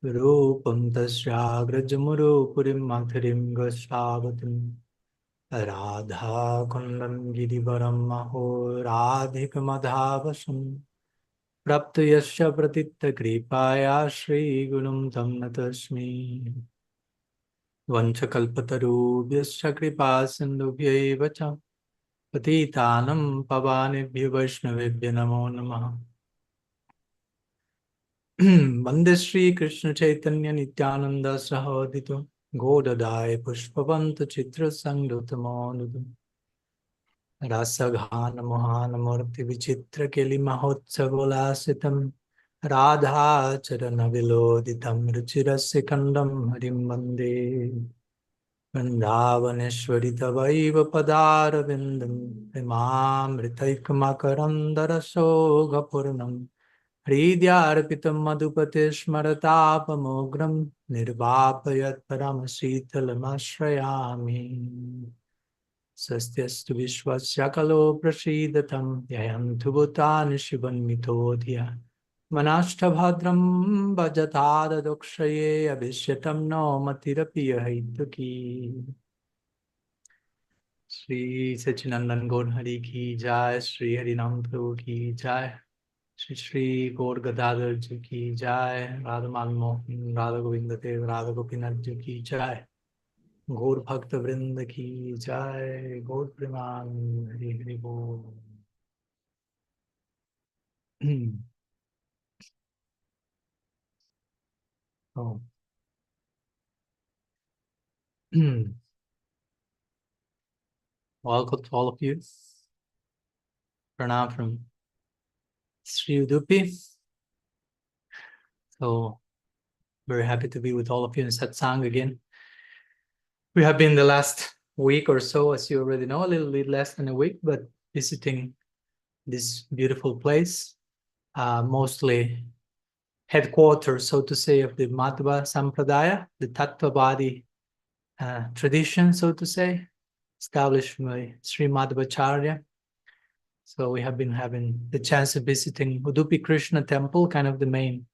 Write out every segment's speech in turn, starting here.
Rupam tasyagrajamuru mathirim gosavatim Radha kundam girivaram maho radhika madhavasam Prapto yasya pratitta kripaya Shri Gunam tam natasmi Vanchakalpatarubhyasya kripa sindhubhyaiva cha Patitanam pavanebhyo vaishnavebhyo namo namaha Vande Shri Krishna Chaitanya Nityananda Sahodito Godadai Pushpavanta Chitra Sangrutamodudam Rasagana Mohana Murti Vichitra Keli Mahotsavolasitam Radha Charana Viloditam Ruchirasekandam Harim Vande Vrindavaneshwari Tavaiva Padara Vindam Imamritaikamakarandara Sogapurnam Hridyarpitam madhupate smaratāpamogram nirvāpayat paramashītalamashayāmi. Sastyastu vishvasyakalo prasīdatam yayantu bhutani shivan mitodhya. Manashtabhadram bhajatāda dokshaye abhishyatam no matirapiya haituki. Shri Sachinandan Gaur Hari ki jai, Shri Harinam Prabhu ki jai. Shri Shri Gaur Gadadhar Ji ki jai, Radha Mohan, Radha Govinda Dev, Radha Gopinath Ji ki jai, Gaur Bhakta Vrinda ki jai, Gaur Preman, Hari Hari Bol. Oh. Welcome to all of you. Pranam from Sri Udupi. So, very happy to be with all of you in Satsang again. We have been the last week or so, as you already know, a little bit less than a week, but visiting this beautiful place, mostly headquarters, so to say, of the Madhva Sampradaya, the Tattvavadi tradition, so to say, established by Sri Madhvacharya. So we have been having the chance of visiting Udupi Krishna Temple, kind of the main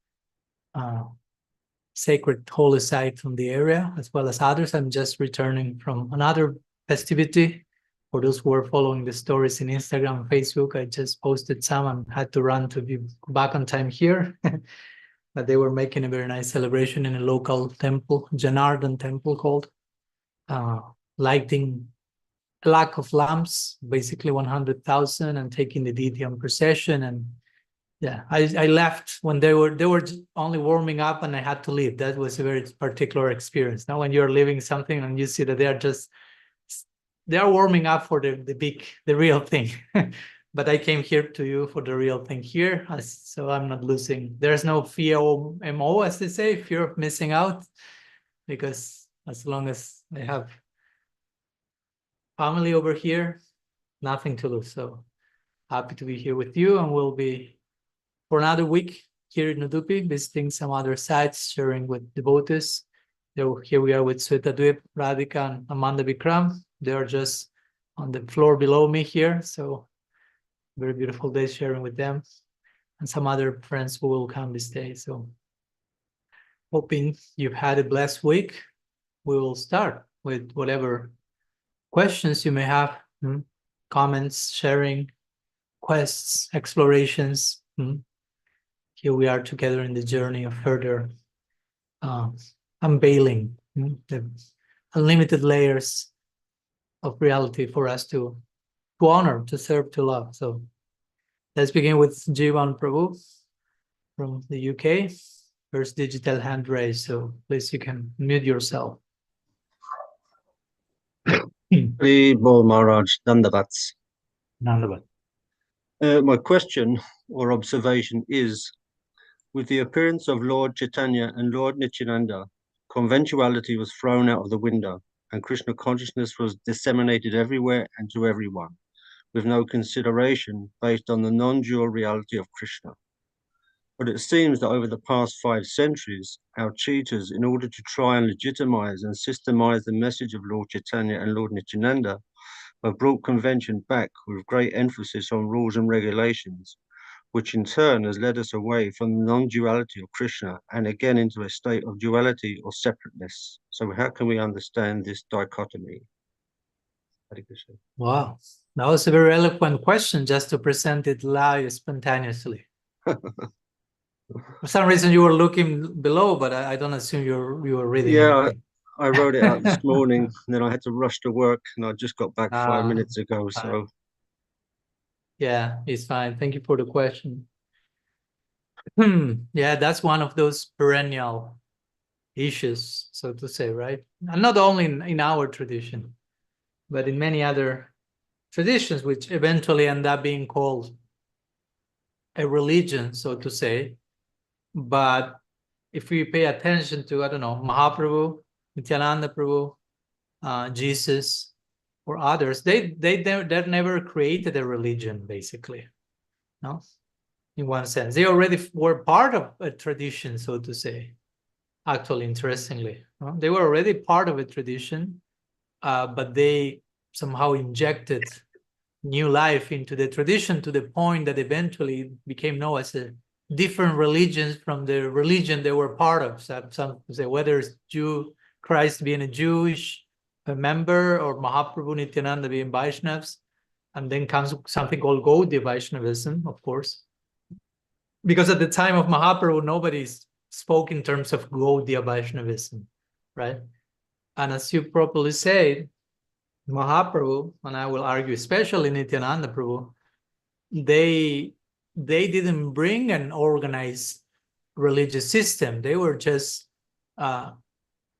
sacred holy site from the area, as well as others. I'm just returning from another festivity. For those who are following the stories in Instagram and Facebook, I just posted some and had to run to be back on time here. But they were making a very nice celebration in a local temple, Janardhan temple called, lighting a lack of lamps, basically 100,000, and taking the deity on procession. And yeah, I left when they were only warming up, and I had to leave. That was a very particular experience. Now, when you're leaving something and you see that they are warming up for the real thing. But I came here to you for the real thing here, so I'm not losing. There's no FOMO, as they say, fear of missing out, because as long as I have family over here, nothing to lose. So happy to be here with you, and we'll be for another week here in Udupi, visiting some other sites, sharing with devotees. Here we are with Swetadvip, Radhika, and Amanda Vikram. They are just on the floor below me here, so very beautiful day sharing with them, and some other friends who will come this day. So hoping you've had a blessed week. We will start with whatever questions you may have, comments, sharing, quests, explorations. Here we are together in the journey of further unveiling the unlimited layers of reality for us to honor, to serve, to love. So let's begin with Jivan Prabhu from the UK. First digital hand raise, so please you can mute yourself. Bol Maharaj, Dandavats. Dandavat. My question or observation is, with the appearance of Lord Chaitanya and Lord Nityananda, conventuality was thrown out of the window, and Krishna consciousness was disseminated everywhere and to everyone, with no consideration based on the non-dual reality of Krishna. But it seems that over the past 5 centuries, our cheaters, in order to try and legitimize and systemize the message of Lord Chaitanya and Lord Nityananda, have brought convention back with great emphasis on rules and regulations, which in turn has led us away from the non-duality of Krishna and again into a state of duality or separateness. So how can we understand this dichotomy? Hare Krishna. Wow, that was a very eloquent question just to present it live spontaneously. For some reason you were looking below, but I don't assume you were reading anything. I wrote it out this morning, and then I had to rush to work, and I just got back 5 minutes ago. Fine. So yeah, it's fine. Thank you for the question. Yeah, that's one of those perennial issues, so to say, right? And not only in our tradition, but in many other traditions, which eventually end up being called a religion, so to say. But if we pay attention to, I don't know, Mahaprabhu, Nityananda Prabhu, Jesus, or others, they never created a religion, basically. No, in one sense, they already were part of a tradition, so to say. Actually, interestingly, no? They were already part of a tradition, but they somehow injected new life into the tradition to the point that eventually it became known as a different religions from the religion they were part of. Some say whether it's Christ being a Jewish member or Mahaprabhu Nityananda being Vaishnavas, and then comes something called Gaudiya Vaishnavism, of course. Because at the time of Mahaprabhu, nobody spoke in terms of Gaudiya Vaishnavism, right? And as you properly said, Mahaprabhu, and I will argue especially Nityananda Prabhu, they didn't bring an organized religious system. They were just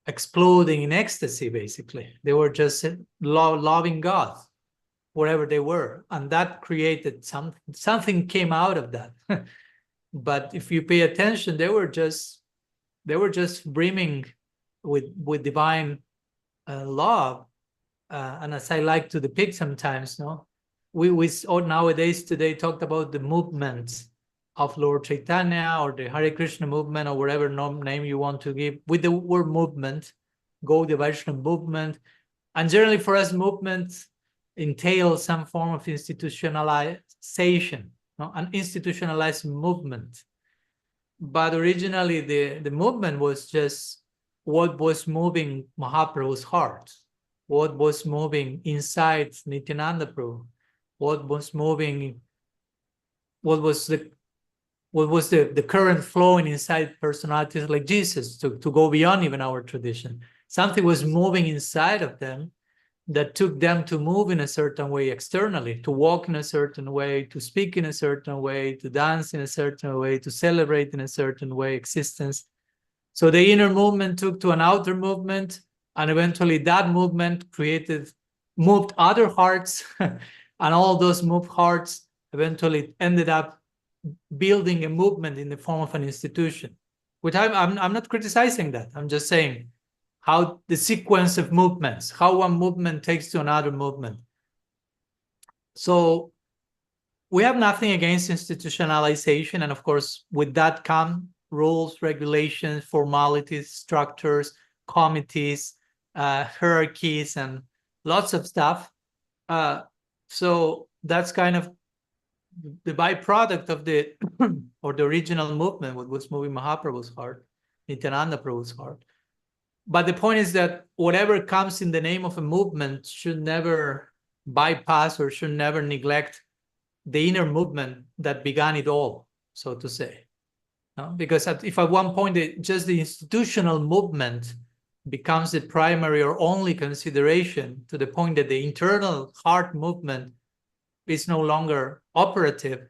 exploding in ecstasy, basically. They were just loving God wherever they were, and that created something came out of that. But if you pay attention, they were just brimming with divine love. And as I like to depict sometimes, no, we nowadays today talked about the movement of Lord Chaitanya or the Hare Krishna movement or whatever name you want to give with the word movement, Gaudiya Vaishnava movement. And generally for us, movement entails some form of institutionalization, no? An institutionalized movement. But originally the movement was just what was moving Mahaprabhu's heart, what was moving inside Nityananda Prabhu, what was the current flowing inside personalities like Jesus to go beyond even our tradition. Something was moving inside of them that took them to move in a certain way externally, to walk in a certain way, to speak in a certain way, to dance in a certain way, to celebrate in a certain way existence. So the inner movement took to an outer movement, and eventually that movement moved other hearts, and all those moved hearts eventually ended up building a movement in the form of an institution, which I'm not criticizing that. I'm just saying how the sequence of movements, how one movement takes to another movement. So we have nothing against institutionalization. And of course, with that come rules, regulations, formalities, structures, committees, hierarchies, and lots of stuff. So that's kind of the byproduct of the or the original movement, what was moving Mahaprabhu's heart, Nityananda Prabhu's heart. But the point is that whatever comes in the name of a movement should never bypass or should never neglect the inner movement that began it all, so to say. No? Because if at one point just the institutional movement becomes the primary or only consideration to the point that the internal heart movement is no longer operative,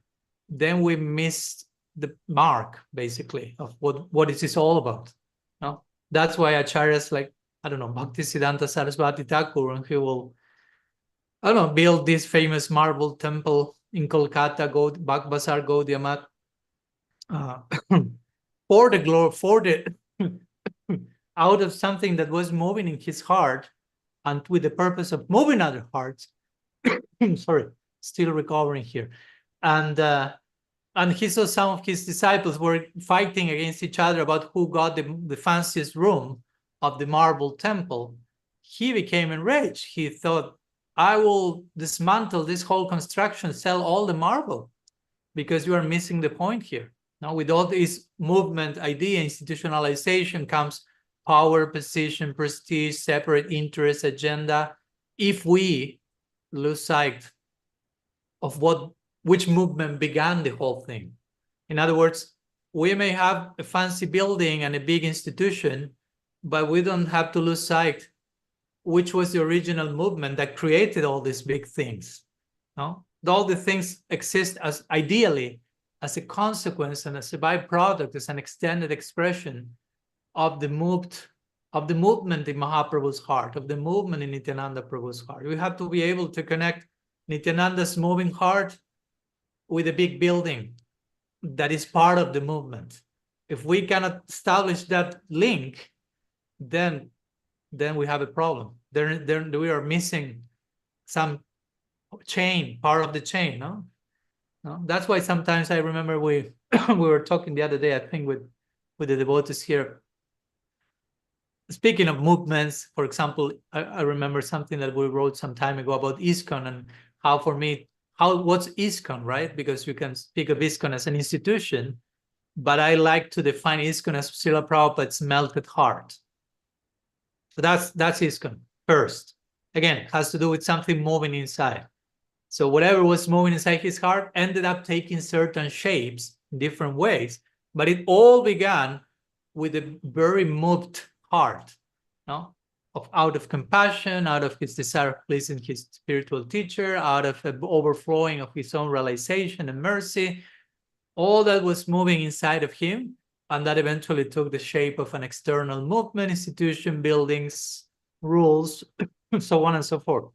then we missed the mark, basically, of what is this all about. No? That's why acharyas like, I don't know, Bhaktisiddhanta Saraswati Thakur, and he will, I don't know, build this famous marble temple in Kolkata, Bagbazar Gaudiya Math, for the out of something that was moving in his heart, and with the purpose of moving other hearts. Sorry, still recovering here, and he saw some of his disciples were fighting against each other about who got the fanciest room of the marble temple. He became enraged. He thought, I will dismantle this whole construction, sell all the marble. because you are missing the point here. Now, with all this movement idea, institutionalization comes power, position, prestige, separate interest, agenda. If we lose sight of which movement began the whole thing. In other words, we may have a fancy building and a big institution, but we don't have to lose sight which was the original movement that created all these big things. No? All the things exist as ideally as a consequence and as a byproduct, as an extended expression of the movement in Mahaprabhu's heart, of the movement in Nityananda Prabhu's heart. We have to be able to connect Nityananda's moving heart with a big building that is part of the movement. If we cannot establish that link, then we have a problem. Then we are missing some chain, part of the chain, no? That's why sometimes I remember we were talking the other day, I think with the devotees here. Speaking of movements, for example, I remember something that we wrote some time ago about ISKCON and how, for me, what's ISKCON, right? Because you can speak of ISKCON as an institution, but I like to define ISKCON as Srila Prabhupada's melted heart. So that's ISKCON first. Again, has to do with something moving inside. So whatever was moving inside his heart ended up taking certain shapes in different ways, but it all began with a very moved heart, no? Out of compassion, out of his desire of pleasing his spiritual teacher, out of an overflowing of his own realization and mercy, all that was moving inside of him, and that eventually took the shape of an external movement, institution, buildings, rules, so on and so forth.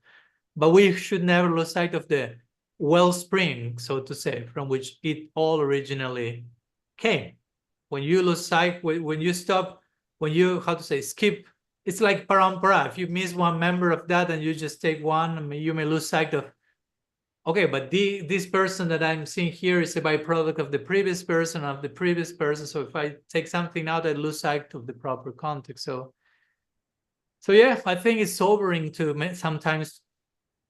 But we should never lose sight of the wellspring, so to say, from which it all originally came. When you lose sight, when you stop, when you, skip, it's like parampara. If you miss one member of that and you just take one, you may lose sight of, okay, but this person that I'm seeing here is a byproduct of the previous person, So if I take something out, I lose sight of the proper context. So yeah, I think it's sobering to sometimes.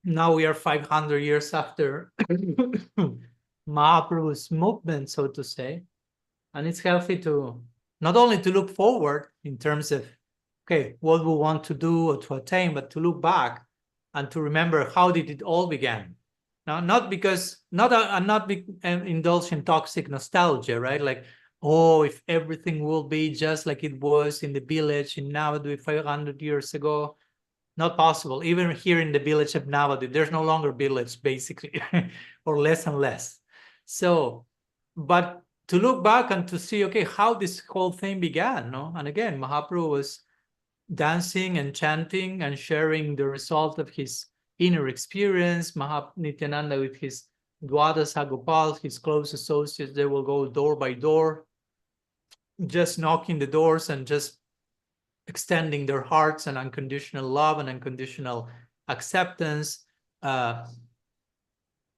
Now we are 500 years after Mahaprabhu's movement, so to say, and it's healthy to not only to look forward in terms of, okay, what we want to do or to attain, but to look back and to remember how did it all begin. Now, not indulge in toxic nostalgia, right? Like, oh, if everything will be just like it was in the village in Navadvip 500 years ago. Not possible. Even here in the village of Navadvip, there's no longer village, basically, or less and less. So, but to look back and to see, okay, how this whole thing began, no? And again, Mahaprabhu was dancing and chanting and sharing the result of his inner experience. Nityananda with his Dwadasa Gopal, his close associates, they will go door by door, just knocking the doors and just extending their hearts and unconditional love and unconditional acceptance.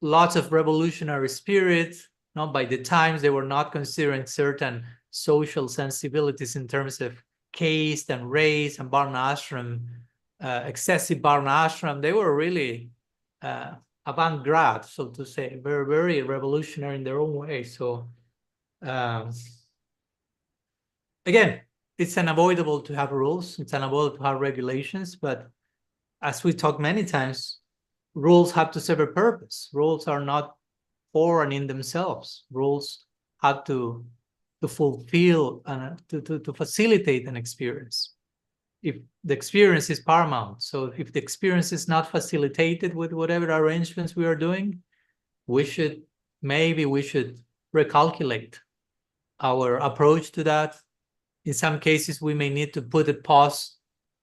Lots of revolutionary spirit. By the times they were not considering certain social sensibilities in terms of caste and race and Varna ashram, excessive Varna ashram. They were really avant-garde, so to say, very, very revolutionary in their own way. So again, it's unavoidable to have rules. It's unavoidable to have regulations. But as we talked many times, rules have to serve a purpose. Rules are not for and in themselves. Rules have to fulfill and to facilitate an experience. If the experience is paramount. So if the experience is not facilitated with whatever arrangements we are doing, we should recalculate our approach to that. In some cases, we may need to put a pause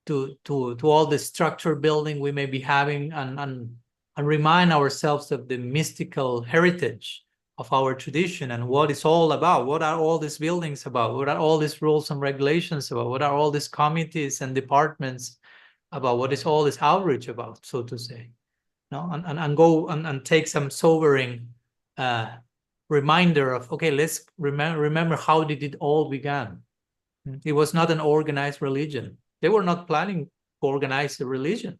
to all the structure building we may be having and remind ourselves of the mystical heritage of our tradition and what it's all about. What are all these buildings about? What are all these rules and regulations about? What are all these committees and departments about? What is all this outreach about, so to say? No? And go and take some sobering reminder of, okay, let's remember how did it all began. It was not an organized religion. They were not planning to organize a religion.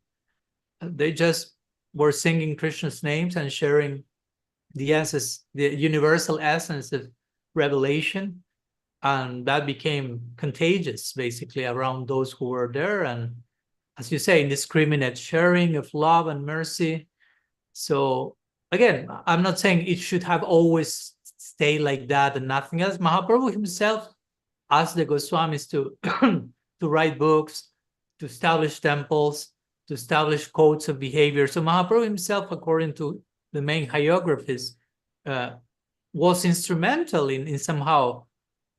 They just were singing Krishna's names and sharing the essence, the universal essence of revelation, and that became contagious basically around those who were there. And as you say, indiscriminate sharing of love and mercy. So again, I'm not saying it should have always stayed like that and nothing else. Mahaprabhu himself asked the Goswamis to to write books, to establish temples, to establish codes of behavior. So Mahaprabhu himself, according to the main hagiographies, was instrumental in somehow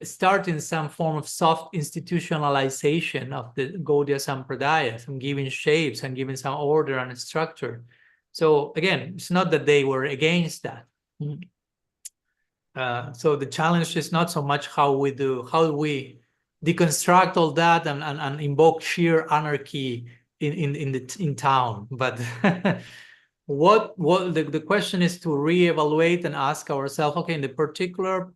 starting some form of soft institutionalization of the Gaudiya Sampradaya, some giving shapes and giving some order and structure. So again, it's not that they were against that. So the challenge is not so much how we deconstruct all that and invoke sheer anarchy in town, but what the question is to reevaluate and ask ourselves, okay, in the particular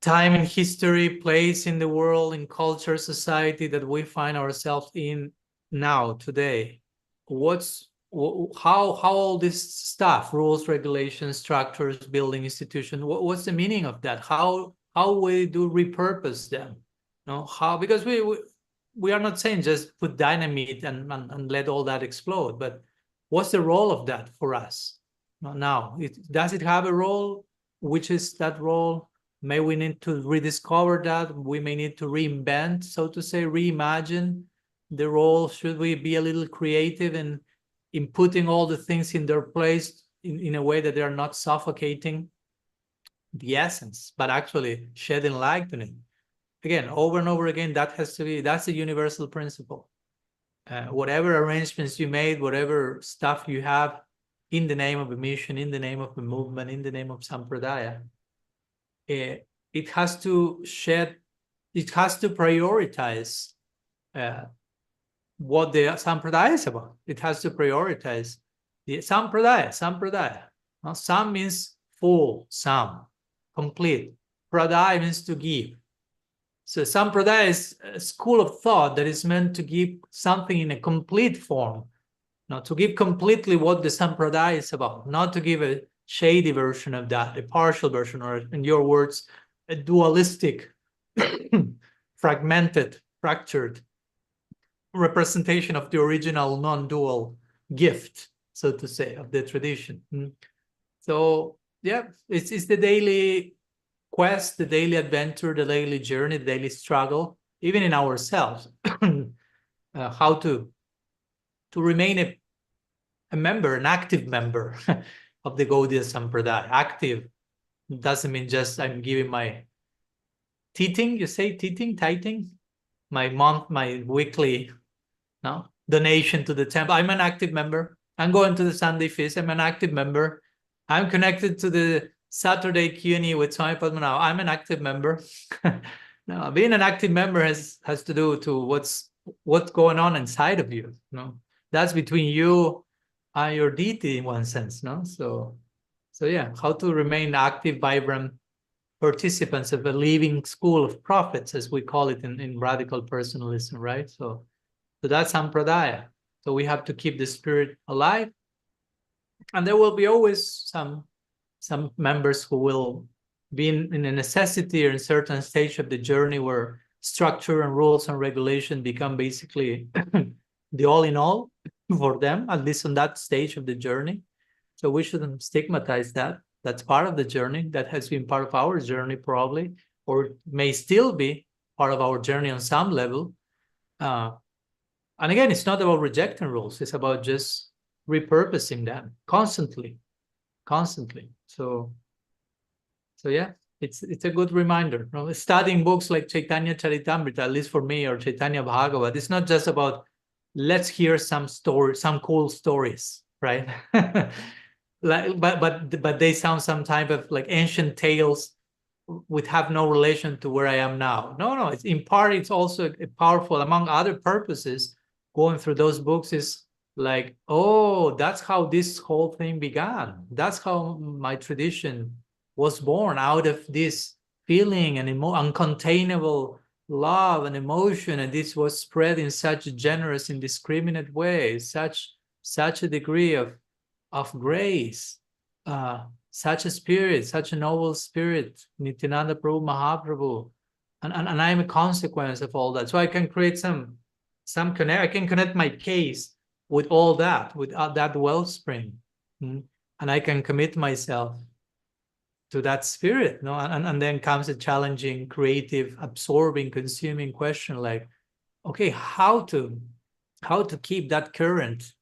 time in history, place in the world, in culture, society that we find ourselves in now, today, how all this stuff, rules, regulations, structures, building, institutions, what's the meaning of that? How we do repurpose them? No, how, because we are not saying just put dynamite and let all that explode, but what's the role of that for us now? Does it have a role? Which is that role? May we need to rediscover that. We may need to reinvent, so to say, reimagine the role. Should we be a little creative in putting all the things in their place in a way that they are not suffocating the essence, but actually shedding light on it? Again, over and over again, that's a universal principle. Whatever arrangements you made, whatever stuff you have in the name of a mission, in the name of a movement, in the name of Sampradaya, it has to prioritize what the Sampradaya is about. It has to prioritize the Sampradaya. Now, Sam means full, Sam, complete. Pradaya means to give. So Sampradaya is a school of thought that is meant to give something in a complete form. Now, to give completely what the Sampradaya is about, not to give a shady version of that, a partial version, or in your words, a dualistic, fragmented, fractured representation of the original non-dual gift, so to say, of the tradition. So yeah, it's the daily quest, the daily adventure, the daily journey, the daily struggle, even in ourselves, how to remain a member, an active member of the Gaudiya Sampradaya. Active doesn't mean just I'm giving my teething, you say teething, my weekly donation to the temple. I'm an active member. I'm going to the Sunday feast. I'm an active member. I'm connected to the Saturday Q&A with Swami Padmanabha. I'm an active member. No, being an active member has to do to what's going on inside of you. That's between you and your deity in one sense. So yeah, how to remain active, vibrant participants of a living school of prophets, as we call it in radical personalism, right? So that's Sampradaya. So we have to keep the spirit alive, and there will be always some members who will be in a necessity or in a certain stage of the journey where structure and rules and regulation become basically the all in all for them, at least on that stage of the journey. So we shouldn't stigmatize that. That's part of the journey. That has been part of our journey probably, or may still be part of our journey on some level. And again, it's not about rejecting rules. It's about just repurposing them constantly. So yeah, it's a good reminder. Studying books like Chaitanya Charitamrita, at least for me, or Chaitanya Bhagavat, it's not just about let's hear some cool stories, right? But they sound some type of like ancient tales would have no relation to where I am now. No, it's in part, it's also a powerful, among other purposes, going through those books is like, oh, that's how this whole thing began. That's how my tradition was born, out of this feeling and uncontainable love and emotion, and this was spread in such a generous, indiscriminate way, such a degree of grace. such a spirit, such a noble spirit, Nityananda Prabhu, Mahaprabhu, and I'm a consequence of all that. So I can create some connect. I can connect my case with all that, with that wellspring, and I can commit myself to that spirit. No, and then comes a challenging, creative, absorbing, consuming question like, okay, how to keep that current,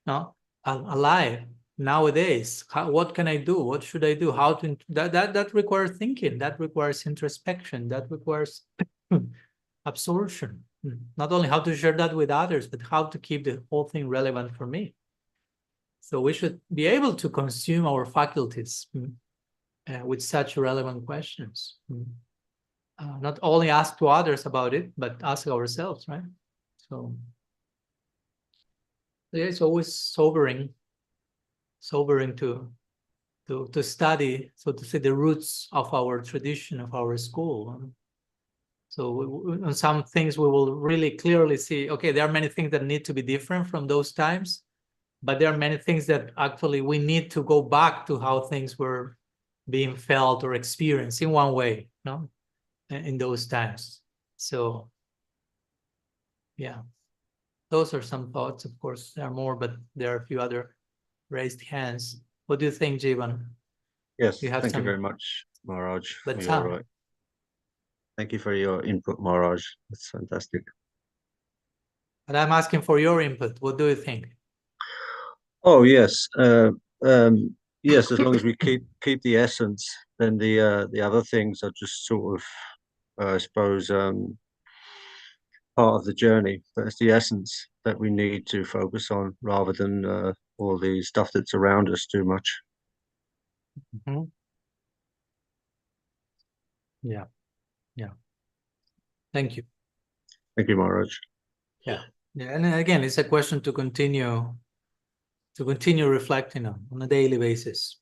no, alive nowadays. What can I do? What should I do? How to that requires thinking. That requires introspection. That requires absorption. Not only how to share that with others, but how to keep the whole thing relevant for me. So we should be able to consume our faculties with such relevant questions. Not only ask to others about it, but ask ourselves, right? So yeah, it's always sobering to study, so to say, the roots of our tradition, of our school. So on some things we will really clearly see, okay, there are many things that need to be different from those times, but there are many things that actually we need to go back to how things were being felt or experienced in one way, no, in those times. So yeah, those are some thoughts. Of course, there are more, but there are a few other raised hands. What do you think, Jivan? Yes, You have thank you some. very much, Maharaj. But You're right. Thank you for your input, Maharaj. That's fantastic. But I'm asking for your input. What do you think? Oh yes, yes. As long as we keep the essence, then the other things are just sort of, I suppose, part of the journey. But it's the essence that we need to focus on rather than all the stuff that's around us too much. Yeah, yeah. Thank you. Thank you, Maharaj. Yeah, and again, it's a question to continue reflecting on a daily basis.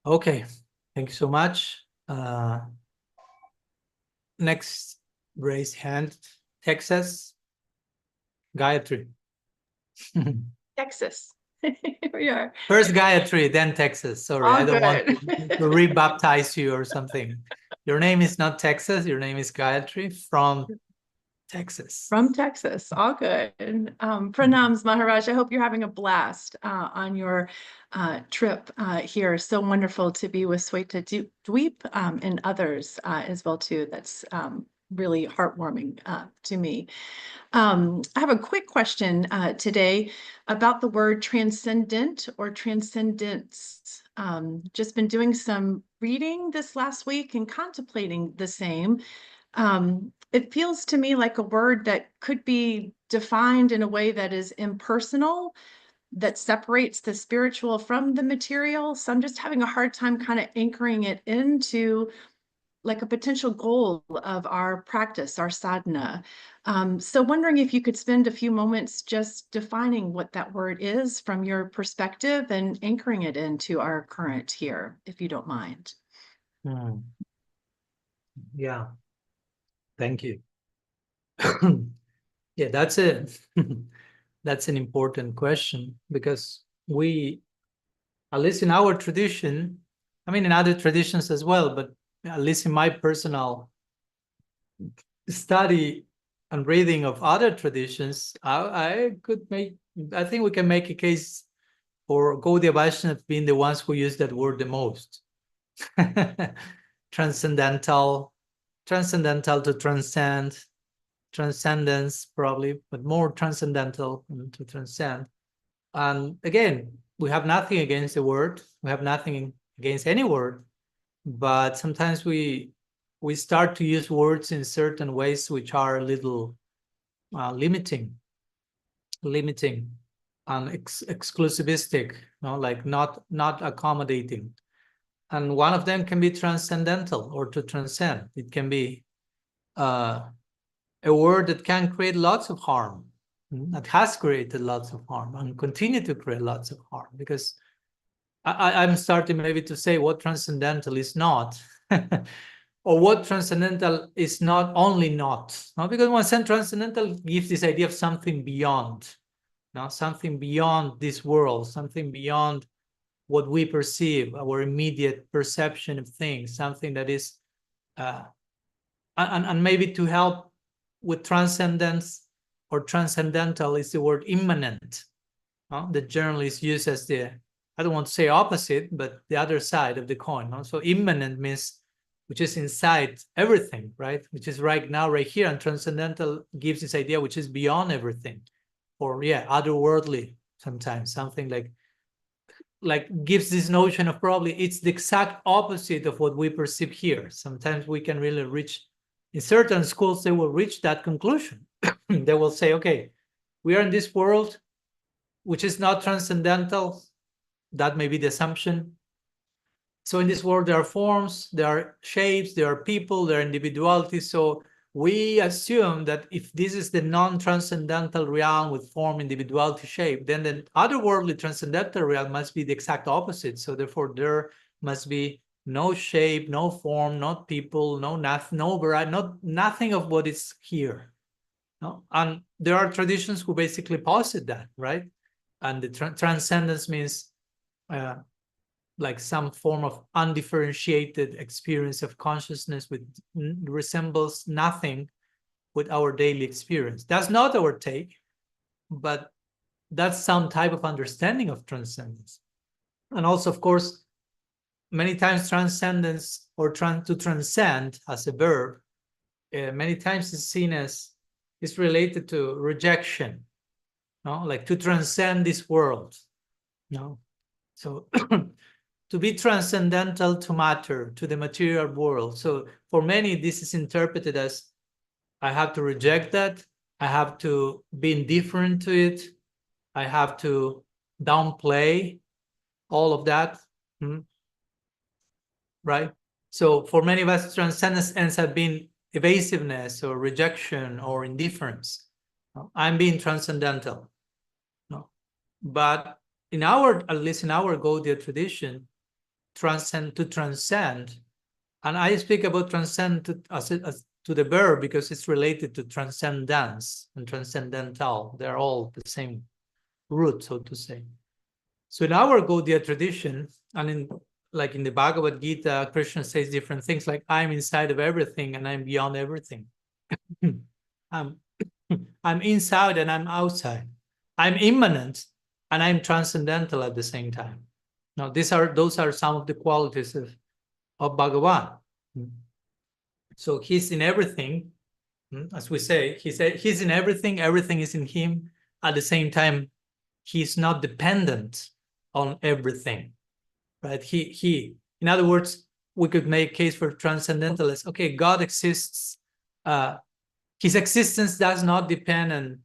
Okay, thank you so much. Next raised hand, Texas, Gayatri. Texas. Here we are. First Gayatri, then Texas. Sorry, All I don't want good. to rebaptize you or something. Your name is not Texas. Your name is Gayatri from Texas. From Texas. All good. Pranams, Maharaj. I hope you're having a blast on your trip here. So wonderful to be with Sweta Dweep and others as well too. That's really heartwarming to me. I have a quick question today about the word transcendent or transcendence. Just been doing some reading this last week and contemplating the same. It feels to me like a word that could be defined in a way that is impersonal, that separates the spiritual from the material. So I'm just having a hard time kind of anchoring it into like a potential goal of our practice, our sadhana. So wondering if you could spend a few moments just defining what that word is from your perspective and anchoring it into our current here, if you don't mind. Yeah, thank you. Yeah, that's that's an important question, because we, at least in our tradition, I mean in other traditions as well, but at least in my personal study and reading of other traditions, I think we can make a case for Gaudiya Vaishnavas being the ones who use that word the most. Transcendental to transcend, transcendence probably, but more transcendental to transcend. And again, we have nothing against the word. We have nothing against any word, but sometimes we start to use words in certain ways which are a little limiting and exclusivistic, like not accommodating. And one of them can be transcendental, or to transcend. It can be a word that can create lots of harm, that has created lots of harm and continue to create lots of harm, because I'm starting maybe to say what transcendental is not, or what transcendental is not only not, because one sense transcendental gives this idea of something beyond, now something beyond this world, something beyond what we perceive, our immediate perception of things, something that is, and maybe to help with transcendence or transcendental is the word immanent, that generally is used as the, I don't want to say opposite, but the other side of the coin. So immanent means which is inside everything, right? Which is right now, right here. And transcendental gives this idea which is beyond everything, or otherworldly sometimes, something like gives this notion of probably it's the exact opposite of what we perceive here. Sometimes we can really reach, in certain schools, they will reach that conclusion. They will say, okay, we are in this world, which is not transcendental. That may be the assumption. So in this world, there are forms, there are shapes, there are people, there are individuality. So we assume that if this is the non-transcendental realm with form, individuality, shape, then the otherworldly transcendental realm must be the exact opposite. So therefore, there must be no shape, no form, not people, no nothing, no variety, nothing of what is here. No? And there are traditions who basically posit that, right? And the transcendence means like some form of undifferentiated experience of consciousness which resembles nothing with our daily experience. That's not our take, but that's some type of understanding of transcendence. And also, of course, many times transcendence or to transcend as a verb, many times is seen as, is related to rejection, no? Like to transcend this world, no? So to be transcendental to matter, to the material world. So for many, this is interpreted as, I have to reject that, I have to be indifferent to it, I have to downplay all of that, right? So for many of us, transcendence ends up being evasiveness or rejection or indifference. I'm being transcendental. No, but in our, at least in our Gaudiya tradition, to transcend, and I speak about transcend as to the verb because it's related to transcendence and transcendental. They're all the same root, so to say. So in our Gaudiya tradition, and in like in the Bhagavad Gita, Krishna says different things like, I'm inside of everything and I'm beyond everything. I'm inside and I'm outside. I'm immanent and I'm transcendental at the same time. Now, those are some of the qualities of Bhagavan. So he's in everything, as we say, he's in everything, everything is in him. At the same time, he's not dependent on everything, right? He, in other words, we could make a case for transcendentalists. Okay, God exists. His existence does not depend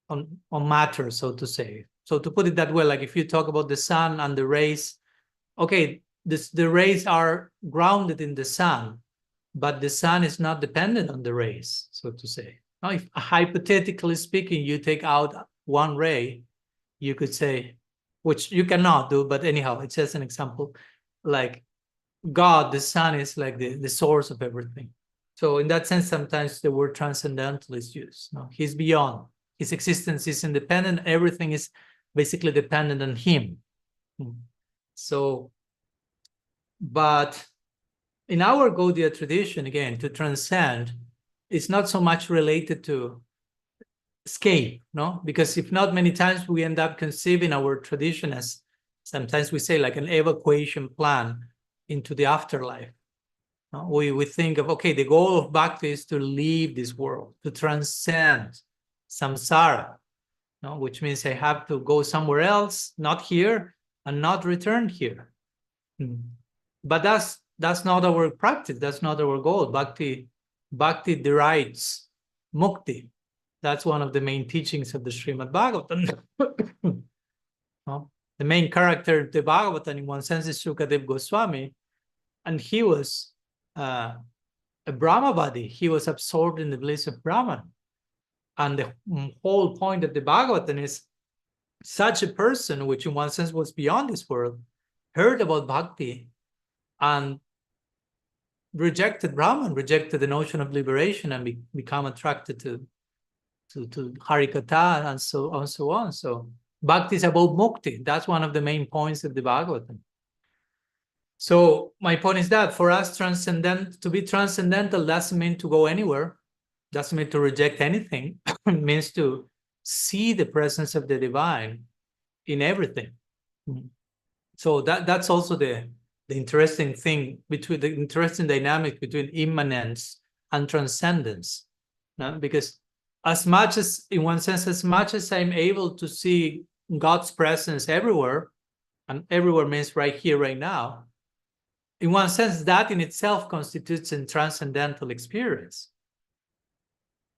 on matter, so to say. So to put it that way, like if you talk about the sun and the rays, okay, the rays are grounded in the sun, but the sun is not dependent on the rays, so to say. Now, if hypothetically speaking, you take out one ray, you could say, which you cannot do, but anyhow, it's just an example, like God, the sun is like the source of everything. So in that sense, sometimes the word transcendental is used. No, he's beyond. His existence is independent. Everything is basically dependent on him. So, but in our Gaudiya tradition, again, to transcend, it's not so much related to escape, no? Because if not, many times we end up conceiving our tradition as, sometimes we say, like an evacuation plan into the afterlife. No? We think of, okay, the goal of bhakti is to leave this world, to transcend samsara, no? Which means I have to go somewhere else, not here, and not return here. But that's not our practice. That's not our goal. Bhakti derides mukti. That's one of the main teachings of the Srimad Bhagavatam. No? The main character of the Bhagavatam, in one sense, is Shukadev Goswami, and he was a Brahmavadi. He was absorbed in the bliss of Brahman. And the whole point of the Bhagavatam is such a person, which in one sense was beyond this world, heard about bhakti and rejected Brahman, rejected the notion of liberation, and become attracted to Harikatha and so on. So bhakti is about mukti. That's one of the main points of the Bhagavatam. So my point is that for us, to be transcendental doesn't mean to go anywhere, doesn't mean to reject anything. It means to see the presence of the divine in everything. So that's also the interesting thing, between the interesting dynamic between immanence and transcendence. No? Because as much as, in one sense, as much as I'm able to see God's presence everywhere, and everywhere means right here, right now, in one sense, that in itself constitutes a transcendental experience.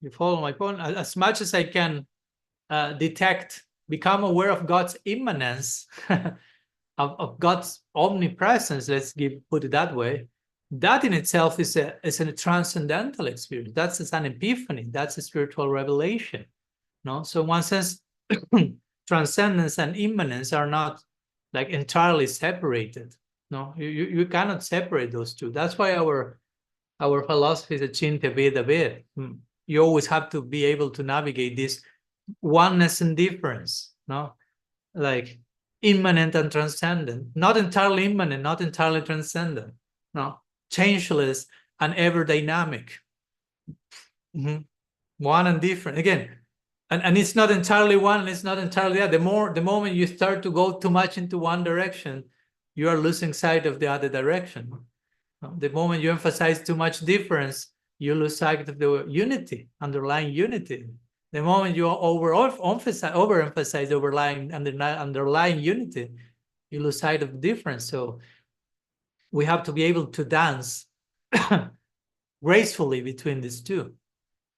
You follow my point? As much as I can become aware of God's immanence, of God's omnipresence, put it that way, that in itself is a transcendental experience. That's an epiphany. That's a spiritual revelation. No, so in one sense, transcendence and immanence are not like entirely separated. No, you cannot separate those two. That's why our philosophy is a Achintya Veda Ved. You always have to be able to navigate this oneness and difference. No, like immanent and transcendent, not entirely immanent, not entirely transcendent. No, changeless and ever dynamic. One and different again, and it's not entirely one, and it's not entirely the other. The moment you start to go too much into one direction, you are losing sight of the other direction. The moment you emphasize too much difference, you lose sight of the unity, underlying unity. The moment you overemphasize underlying unity, you lose sight of the difference. So we have to be able to dance gracefully between these two.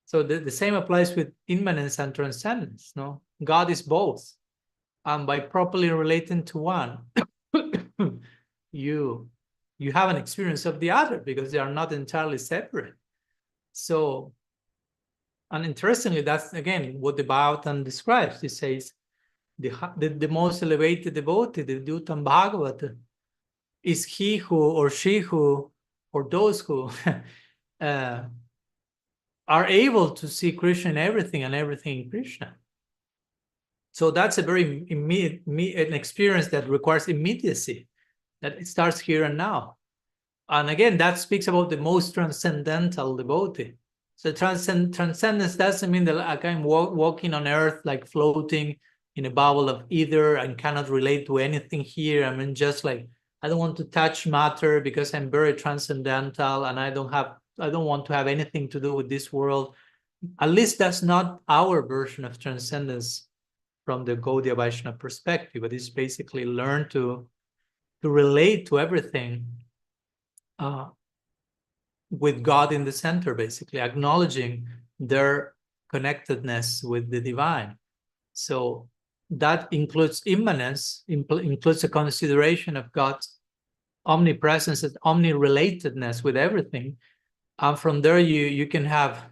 So the same applies with immanence and transcendence. No, God is both, and by properly relating to one, you have an experience of the other, because they are not entirely separate. So, and interestingly, that's again what the Bhagavatam describes. It says the most elevated devotee, the Dutam Bhagavata, is he who or she who, or those who are able to see Krishna in everything and everything in Krishna. So that's a very an experience that requires immediacy, that it starts here and now. And again, that speaks about the most transcendental devotee. So transcendence doesn't mean that I'm walking on earth, like floating in a bubble of ether and cannot relate to anything here. I mean, just like, I don't want to touch matter because I'm very transcendental and I don't want to have anything to do with this world. At least that's not our version of transcendence from the Gaudiya Vaishnava perspective, but it's basically learn to relate to everything with God in the center, basically acknowledging their connectedness with the divine. So that includes immanence, includes a consideration of God's omnipresence and omnirelatedness with everything. And from there, you can have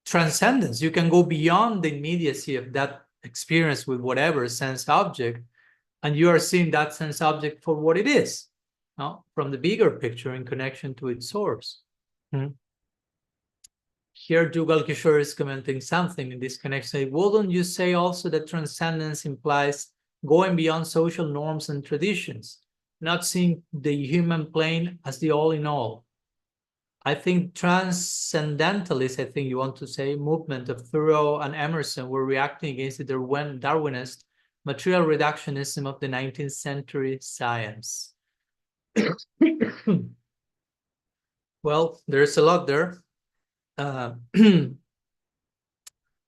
transcendence. You can go beyond the immediacy of that experience with whatever sense object, and you are seeing that sense object for what it is, no? From the bigger picture in connection to its source. Here, Jugal Kishore is commenting something in this connection. Wouldn't you say also that transcendence implies going beyond social norms and traditions, not seeing the human plane as the all-in-all? I think transcendentalists, I think you want to say, movement of Thoreau and Emerson were reacting against the Darwinist material reductionism of the 19th century science. Well, there's a lot there.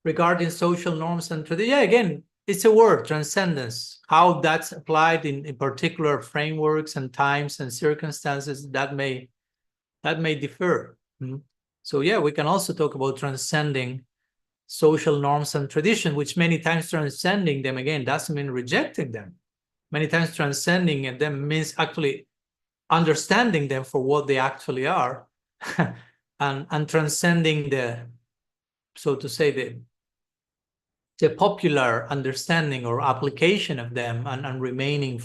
Regarding social norms and tradition, yeah, again, it's a word, transcendence. How that's applied in particular frameworks and times and circumstances, that may differ. So yeah, we can also talk about transcending social norms and tradition, which many times transcending them, again, doesn't mean rejecting them. Many times transcending them means actually understanding them for what they actually are, and transcending the, so to say, the popular understanding or application of them, and remaining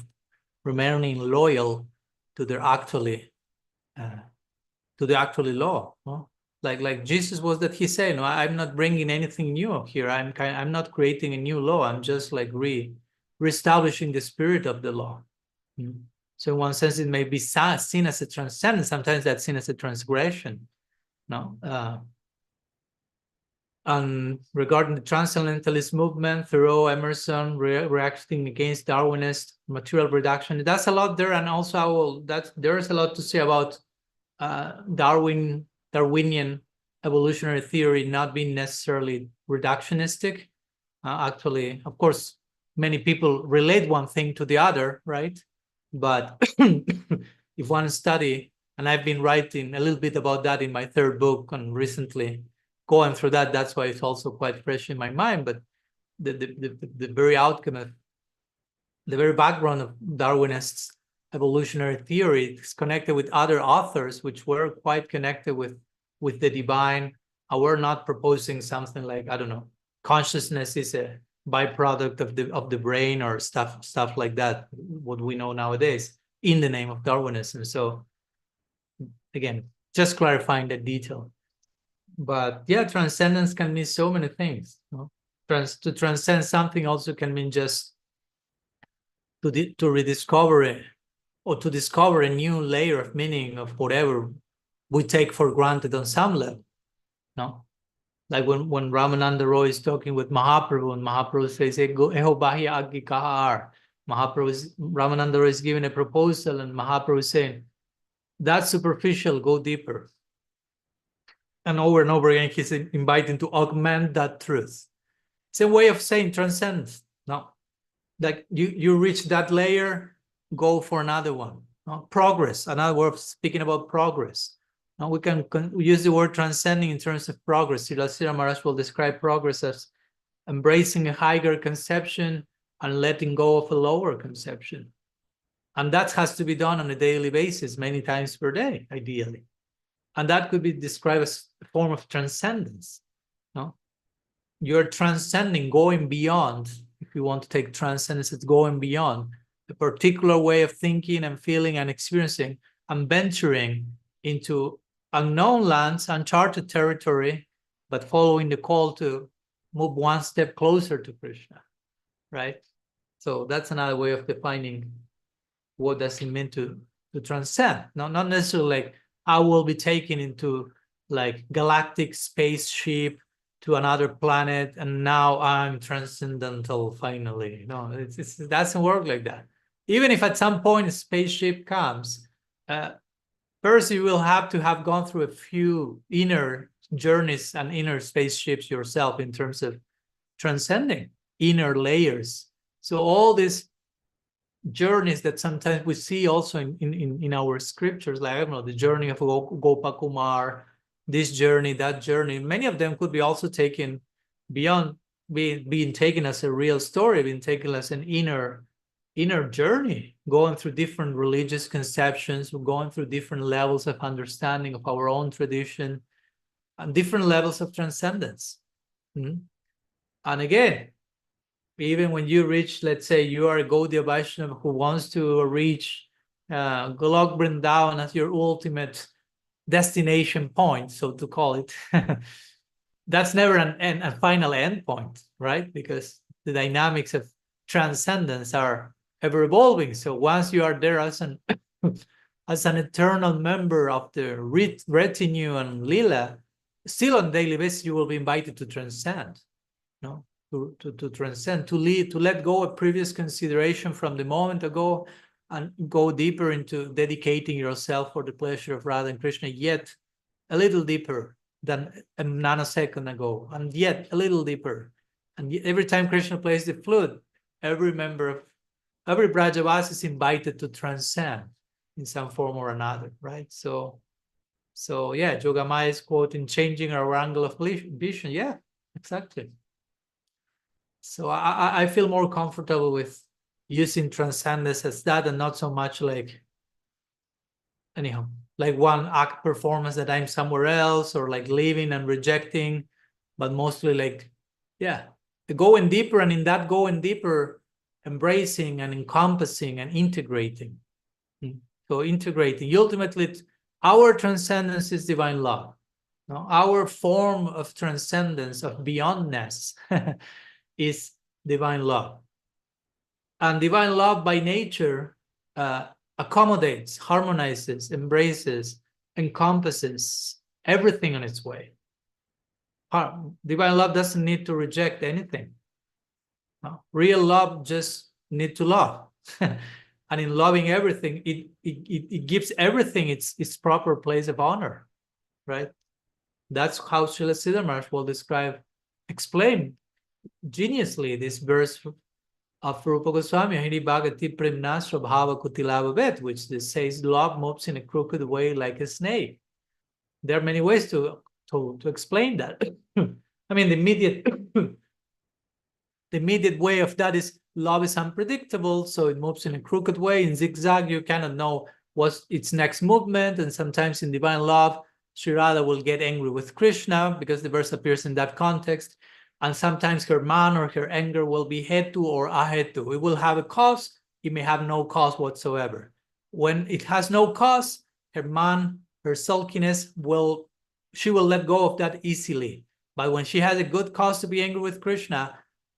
loyal to their actually to the actual law. No? Like Jesus was that he said, no, I'm not bringing anything new here. I'm not creating a new law. I'm just like reestablishing the spirit of the law. So in one sense, it may be seen as a transcendence. Sometimes that's seen as a transgression. No. And regarding the transcendentalist movement, Thoreau, Emerson, reacting against Darwinist material reduction, that's a lot there. And also, there's a lot to say about Darwinian evolutionary theory not being necessarily reductionistic. Actually, of course, many people relate one thing to the other, right? But if one study, and I've been writing a little bit about that in my third book, and recently going through that, that's why it's also quite fresh in my mind. But the very outcome of the very background of Darwinist evolutionary theory is connected with other authors, which were quite connected with the divine. And we're not proposing something like, I don't know, consciousness is a byproduct of the brain or stuff like that, what we know nowadays, in the name of Darwinism. So again, just clarifying that detail. But yeah, transcendence can mean so many things. To transcend something also can mean just to rediscover it, or to discover a new layer of meaning of whatever we take for granted on some level. No, like when Ramananda Roy is talking with Mahaprabhu, and Mahaprabhu says, "Eho bahya aggi kahar." Ramananda Roy is giving a proposal, and Mahaprabhu is saying, "That's superficial. Go deeper." And over again, he's inviting to augment that truth. It's a way of saying transcend. No, like you reach that layer, go for another one. No? Progress. Another word of speaking about progress. Now we can use the word transcending in terms of progress. Srila Maharaj will describe progress as embracing a higher conception and letting go of a lower conception. And that has to be done on a daily basis, many times per day, ideally. And that could be described as a form of transcendence. No? You're transcending, going beyond. If you want to take transcendence, it's going beyond a particular way of thinking and feeling and experiencing, and venturing into unknown lands, uncharted territory, but following the call to move one step closer to Krishna, right? So that's another way of defining what does it mean to transcend. Not necessarily like I will be taken into like galactic spaceship to another planet and now I'm transcendental finally. No, it doesn't work like that. Even if at some point a spaceship comes, first you will have to have gone through a few inner journeys and inner spaceships yourself in terms of transcending inner layers. So all these journeys that sometimes we see also in our scriptures, like I don't know, the journey of Gopakumar, this journey, that journey, many of them could be also taken beyond being taken as a real story, being taken as an inner journey, going through different religious conceptions, going through different levels of understanding of our own tradition, and different levels of transcendence. And again, even when you reach, let's say you are a Gaudiya Vaishnava who wants to reach Golok Vrindavan as your ultimate destination point, so to call it, that's never a final end point, right? Because the dynamics of transcendence are ever evolving. So once you are there as an eternal member of the retinue and lila, still on a daily basis you will be invited to transcend, no? To transcend, to let go of previous consideration from the moment ago and go deeper into dedicating yourself for the pleasure of Radha and Krishna, yet a little deeper than a nanosecond ago, and yet a little deeper. And every time Krishna plays the flute, every Brajavasi is invited to transcend in some form or another, right? So yeah, Jogamaya is quoting, changing our angle of vision. Yeah, exactly. So I feel more comfortable with using transcendence as that, and not so much like, anyhow, like one act performance that I'm somewhere else, or like leaving and rejecting, but mostly like, yeah, going deeper, and in that going deeper, embracing and encompassing and integrating. So integrating, ultimately, our transcendence is divine love. No, our form of transcendence, of beyondness, is divine love. And divine love by nature accommodates, harmonizes, embraces, encompasses everything on its way. Divine love doesn't need to reject anything. No. Real love just need to love. And in loving everything, it gives everything its proper place of honor, right? That's how Srila Siddhartha will explain geniusly this verse of Rupa Goswami, Hiri Bhagati Premnasra Bhava Kutilavavet, which says love moves in a crooked way like a snake. There are many ways to explain that. I mean, the immediate way of that is love is unpredictable, so it moves in a crooked way, in zigzag. You cannot know what's its next movement, and sometimes in divine love, Sri Radha will get angry with Krishna because the verse appears in that context, and sometimes her man or her anger will be hetu or ahetu. It will have a cause, it may have no cause whatsoever. When it has no cause, her man, her sulkiness she will let go of that easily. But when she has a good cause to be angry with Krishna,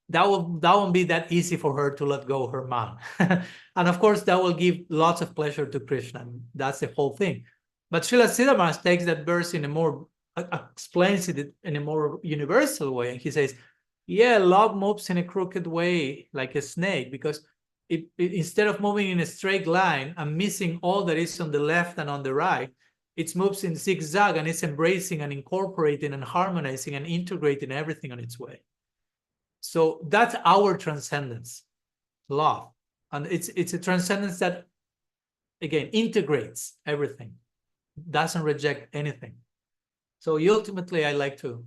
that won't be that easy for her to let go of her man. And of course, that will give lots of pleasure to Krishna. That's the whole thing. But Srila Siddhartha takes that verse in a more, explains it in a more universal way. And he says, yeah, love moves in a crooked way like a snake, because instead of moving in a straight line and missing all that is on the left and on the right, it moves in zigzag, and it's embracing and incorporating and harmonizing and integrating everything on its way. So that's our transcendence, love. And it's a transcendence that, again, integrates everything, doesn't reject anything. So ultimately, I like to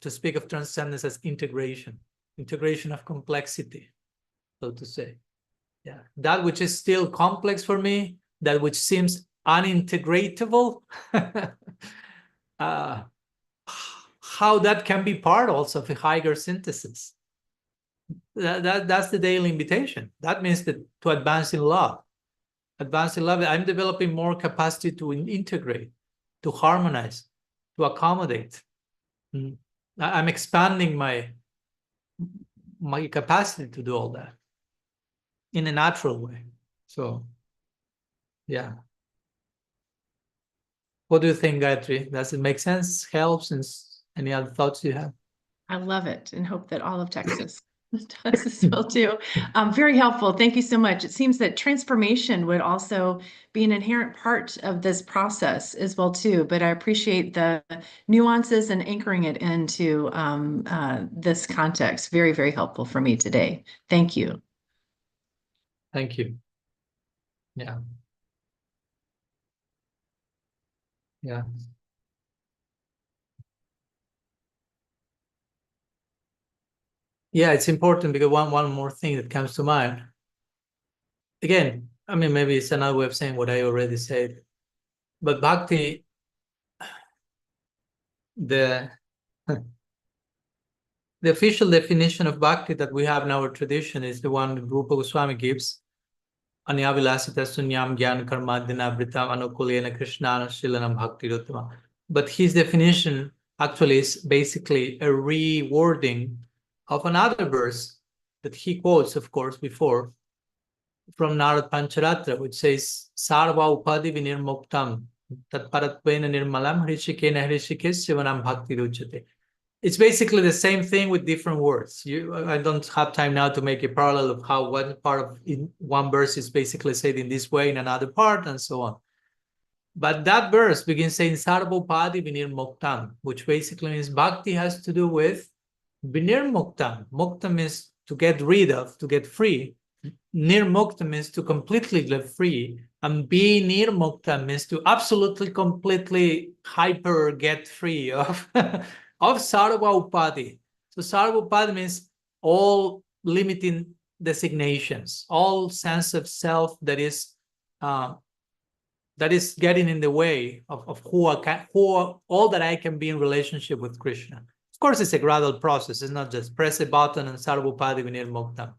speak of transcendence as integration of complexity, so to say. Yeah, that which is still complex for me, that which seems unintegratable, how that can be part also of a higher synthesis. That's the daily invitation. That means that to advance in love. Advance in love, I'm developing more capacity to integrate, to harmonize, to accommodate. I'm expanding my capacity to do all that in a natural way. So, yeah. What do you think, Gayatri? Does it make sense? Helps? And any other thoughts you have? I love it and hope that all of Texas does as well too. Very helpful. Thank you so much. It seems that transformation would also be an inherent part of this process as well too, but I appreciate the nuances and anchoring it into this context. Very, very helpful for me today. Thank you. Thank you. Yeah. Yeah. Yeah, it's important because one more thing that comes to mind. Again, I mean, maybe it's another way of saying what I already said, but bhakti, the official definition of bhakti that we have in our tradition is the one that Rupa Goswami gives. Anyavilasita sunyam gyan karmadina vritam anukulena krishnana shilanam bhakti ruttama. But his definition actually is basically a rewording of another verse that he quotes, of course, before, from Narad Pancharatra, which says, Sarva upadi vinirmuktam tatparatvena nirmalam hrishikena hrishikesyavanam bhakti ruchate. It's basically the same thing with different words. I don't have time now to make a parallel of how one part of one verse is basically said in this way in another part and so on. But that verse begins saying Sarva upadi vinirmuktam, which basically means bhakti has to do with vinirmuktam. Muktam means to get rid of, to get free. Nirmukta means to completely get free, and be nirmukta means to absolutely, completely hyper get free of of sarva upadi. So sarva upadi means all limiting designations, all sense of self that is getting in the way of who all that I can be in relationship with Krishna. Of course, it's a gradual process. It's not just press a button and sarva upadi vinirmuktam.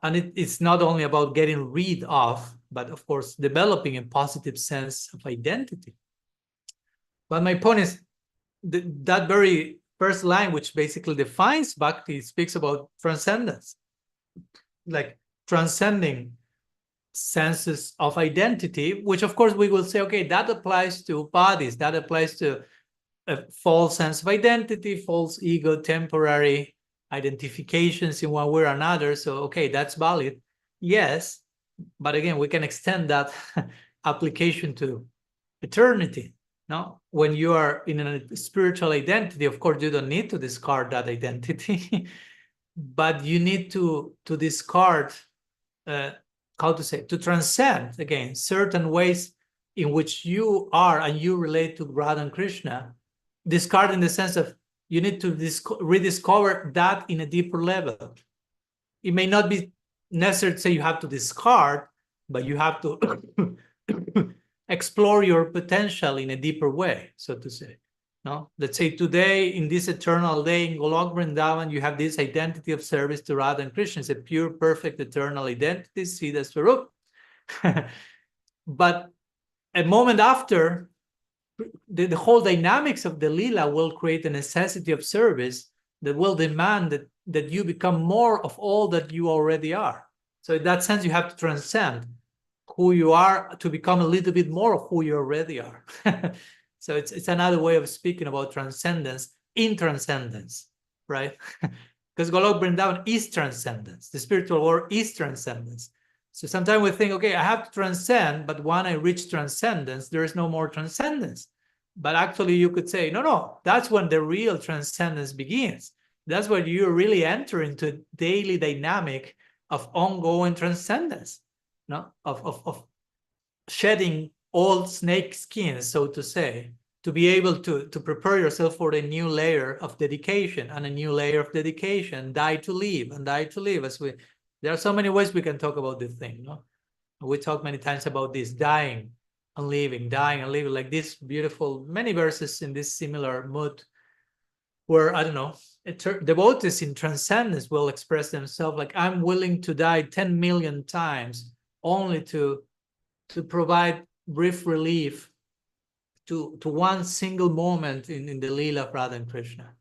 And it's not only about getting rid of, but of course, developing a positive sense of identity. But my point is that very first line, which basically defines bhakti, speaks about transcendence, like transcending senses of identity, which of course we will say, okay, that applies to bodies, that applies to a false sense of identity, false ego, temporary identifications in one way or another. So, okay, that's valid. Yes, but again, we can extend that application to eternity. No, when you are in a spiritual identity, of course, you don't need to discard that identity, but you need to discard, how to say, to transcend, again, certain ways in which you are and you relate to Radha and Krishna. Discard in the sense of you need to rediscover that in a deeper level. It may not be necessary to say you have to discard, but you have to explore your potential in a deeper way, so to say. No, let's say today, in this eternal day in Golok Vrindavan, you have this identity of service to Radha and Krishna. It's a pure, perfect, eternal identity, Siddha Swarup. But a moment after, the whole dynamics of the lila will create a necessity of service that will demand that you become more of all that you already are. So in that sense, you have to transcend who you are to become a little bit more of who you already are. So it's another way of speaking about transcendence in transcendence, right? Because Golok Vrindavan is transcendence. The spiritual world is transcendence. So sometimes we think, okay, I have to transcend, but when I reach transcendence, there is no more transcendence. But actually you could say, no, that's when the real transcendence begins. That's when you really enter into a daily dynamic of ongoing transcendence, no? Of shedding old snake skins, so to say, to be able to prepare yourself for a new layer of dedication and a new layer of dedication, die to live and die to live. There are so many ways we can talk about this thing, no? We talk many times about this, dying and living, like this beautiful, many verses in this similar mood where, I don't know, devotees in transcendence will express themselves like, I'm willing to die 10 million times only to provide brief relief to one single moment in the Leela of Radha and Krishna.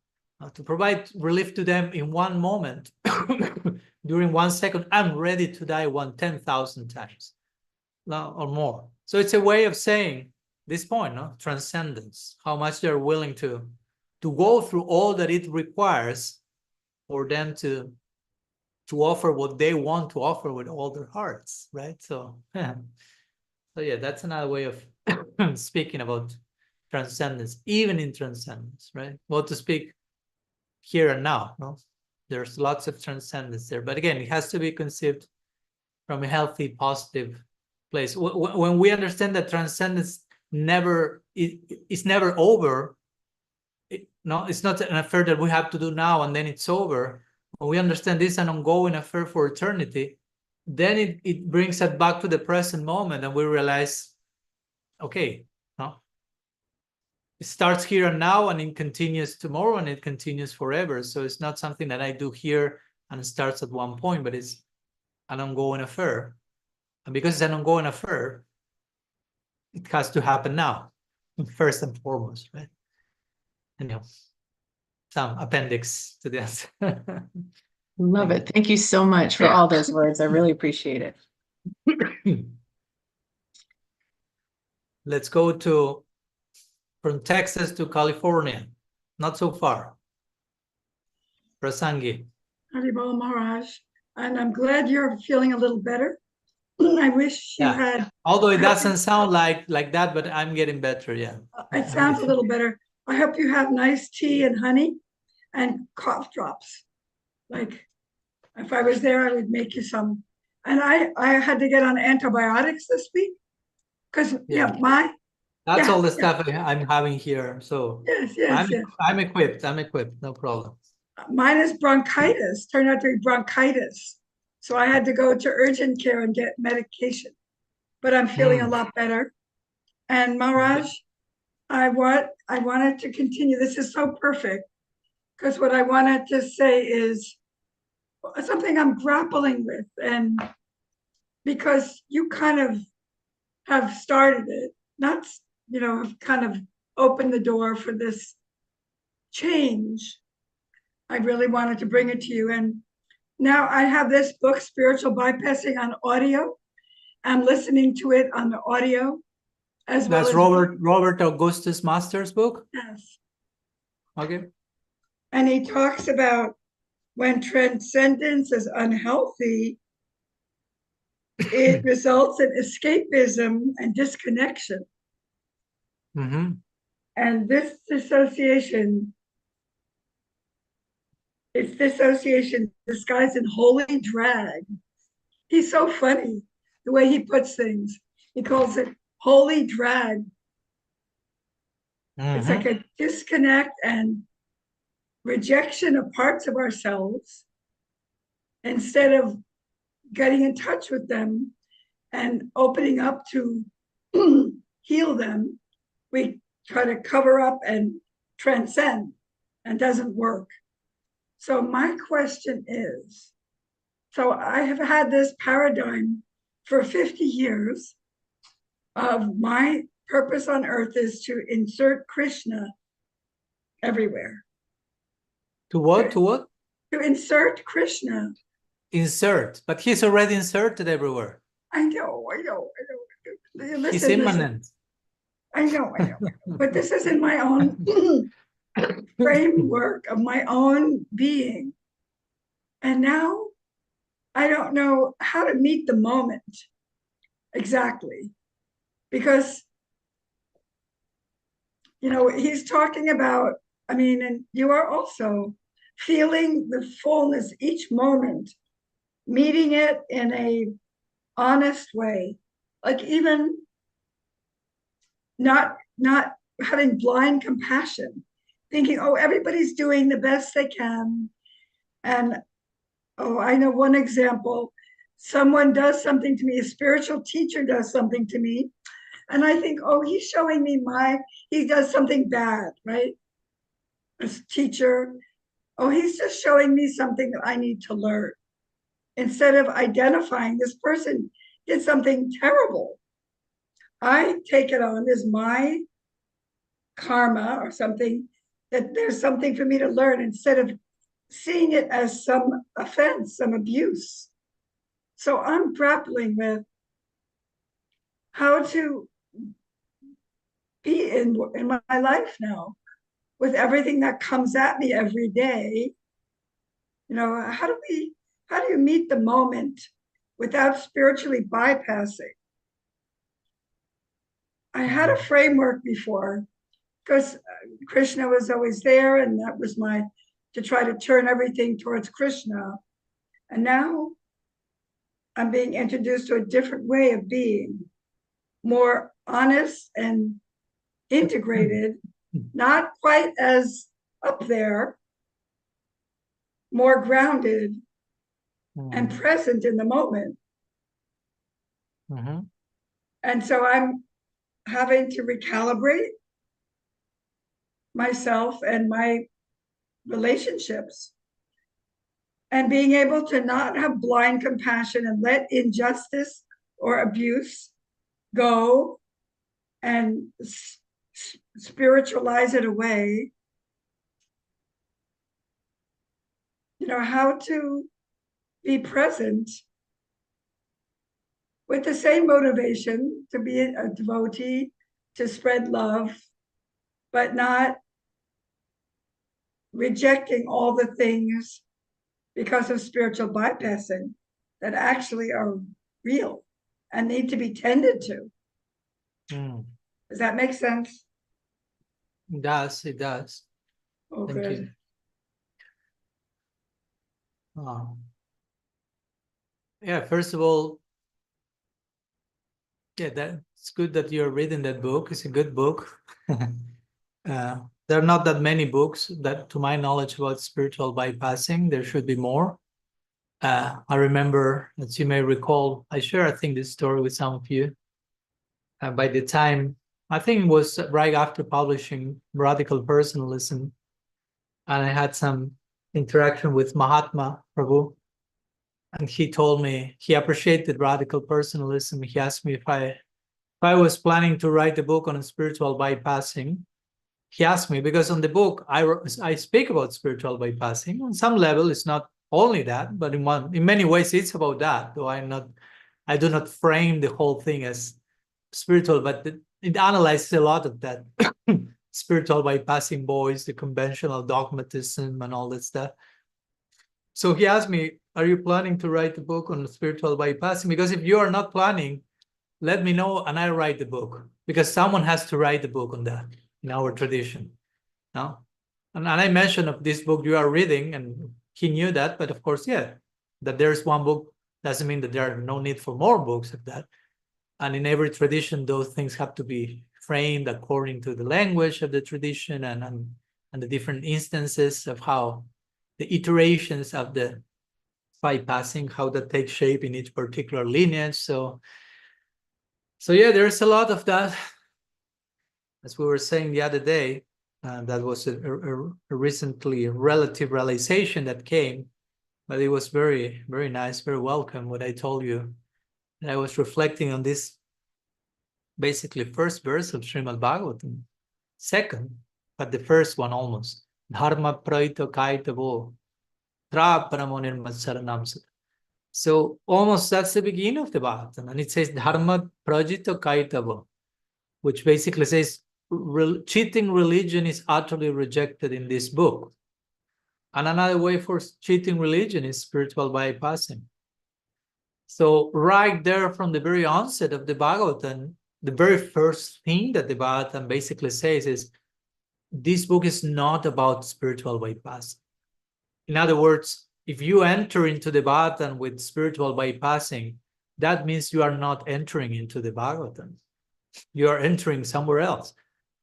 To provide relief to them in one moment, during 1 second, I'm ready to die 10,000 times or more. So it's a way of saying this point, no? Transcendence, how much they're willing to go through all that it requires for them to offer what they want to offer with all their hearts, right? So, so yeah, that's another way of speaking about transcendence, even in transcendence, right? Well, to speak here and now, no? There's lots of transcendence there, but again, it has to be conceived from a healthy, positive place. When we understand that transcendence is never over, no, it's not an affair that we have to do now and then it's over. When we understand this an ongoing affair for eternity, then it brings us back to the present moment and we realize, okay, no, it starts here and now and it continues tomorrow and it continues forever. So it's not something that I do here and it starts at one point, but it's an ongoing affair. And because it's an ongoing affair, it has to happen now, first and foremost, right? Anyhow, some appendix to the answer. Love it. Thank you so much for all those words. I really appreciate it. Let's go from Texas to California. Not so far. Prasangi. Haribol Maharaj, and I'm glad you're feeling a little better. I wish you had. Although it doesn't sound like that, but I'm getting better. Yeah. It sounds a little better. I hope you have nice tea and honey and cough drops. Like if I was there, I would make you some. And I had to get on antibiotics this week because that's all the stuff I'm having here. So yes. I'm equipped. No problem. Mine is bronchitis. Turned out to be bronchitis. So I had to go to urgent care and get medication. But I'm feeling a lot better. And Maharaj, I wanted to continue. This is so perfect. Because what I wanted to say is something I'm grappling with. And because you kind of have started it, not, have kind of opened the door for this change. I really wanted to bring it to you. And now I have this book, Spiritual Bypassing, on audio. I'm listening to it on the audio as well. That's as Robert Augustus Masters' book? Yes. Okay. And he talks about when transcendence is unhealthy, it results in escapism and disconnection. Mm-hmm. And this dissociation, it's dissociation disguised in holy drag. He's so funny the way he puts things. He calls it holy drag. It's like a disconnect and rejection of parts of ourselves instead of getting in touch with them and opening up to heal them. We try to cover up and transcend, and doesn't work. So my question is, so I have had this paradigm for 50 years of my purpose on earth is to insert Krishna everywhere. To what? To what? To insert Krishna. Insert, but he's already inserted everywhere. I know. Listen, He's immanent. I know. But this is in my own framework of my own being. And now I don't know how to meet the moment exactly. Because, he's talking about, and you are also feeling the fullness each moment, meeting it in a honest way, like even not having blind compassion, thinking, oh, everybody's doing the best they can. And, I know one example, someone does something to me, a spiritual teacher does something to me, and I think, oh, he's showing me he does something bad, right? As teacher, oh, he's just showing me something that I need to learn. Instead of identifying this person did something terrible, I take it on as my karma or something, that there's something for me to learn instead of seeing it as some offense, some abuse. So I'm grappling with how to be in my life now with everything that comes at me every day. How do you meet the moment without spiritually bypassing? I had a framework before because Krishna was always there, and that was to try to turn everything towards Krishna. And now I'm being introduced to a different way of being, more honest and integrated, not quite as up there, more grounded and present in the moment. Mm-hmm. And so I'm having to recalibrate myself and my relationships, and being able to not have blind compassion and let injustice or abuse go and spiritualize it away. How to be present with the same motivation to be a devotee, to spread love, but not rejecting all the things because of spiritual bypassing that actually are real and need to be tended to. Does that make sense? It does. Oh, Thank good. you. Yeah, first of all, that's good that you're reading that book. It's a good book. There are not that many books that, to my knowledge, about spiritual bypassing. There should be more. I remember, as you may recall, I think this story with some of you. By the time, I think it was right after publishing Radical Personalism, and I had some interaction with Mahatma Prabhu, and he told me he appreciated Radical Personalism. He asked me if I was planning to write a book on spiritual bypassing, he asked me, because on the book I speak about spiritual bypassing. On some level, it's not only that, but in many ways it's about that. Though I do not frame the whole thing as spiritual, but it analyzes a lot of that spiritual bypassing voice, the conventional dogmatism, and all that stuff. So he asked me, "Are you planning to write a book on spiritual bypassing? Because if you are not planning, let me know and I'll write the book, because someone has to write the book on that in our tradition." No? And I mentioned of this book you are reading, and he knew that, but of course, yeah, that there's one book doesn't mean that there are no need for more books of that. And in every tradition, those things have to be framed according to the language of the tradition and the different instances of how the iterations of the bypassing, how that takes shape in each particular lineage. So yeah, there's a lot of that. As we were saying the other day, that was a recently relative realization that came, but it was very, very nice, very welcome. What I told you, and I was reflecting on this basically first verse of Srimad Bhagavatam, second, but the first one almost. Dharma praito kaitavo tra paramonir matsaranam. So almost that's the beginning of the Bhagavatam, and it says Dharma prajito kaitavo, which basically says cheating religion is utterly rejected in this book. And another way for cheating religion is spiritual bypassing. So right there from the very onset of the Bhagavatam, the very first thing that the Bhagavatam basically says is, this book is not about spiritual bypassing. In other words, if you enter into the Bhagavatam with spiritual bypassing, that means you are not entering into the Bhagavatam. You are entering somewhere else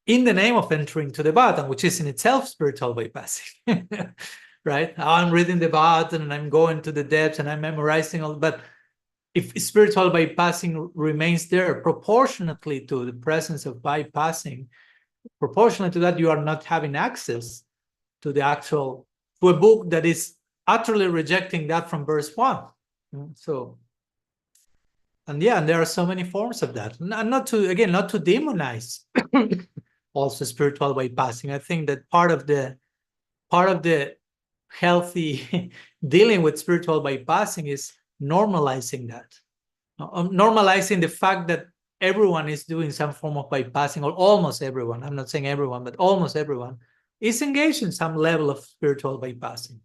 in the name of entering to the Bhagavatam, which is in itself spiritual bypassing. Right? I'm reading the Bhagavatam and I'm going to the depths and I'm memorizing all, but if spiritual bypassing remains there proportionately to the presence of bypassing, proportionally to that, you are not having access to the to a book that is utterly rejecting that from verse 1. So, and yeah, and there are so many forms of that. And not to demonize also spiritual bypassing. I think that part of the healthy dealing with spiritual bypassing is normalizing that. Normalizing the fact that everyone is doing some form of bypassing, or almost everyone. I'm not saying everyone, but almost everyone is engaged in some level of spiritual bypassing.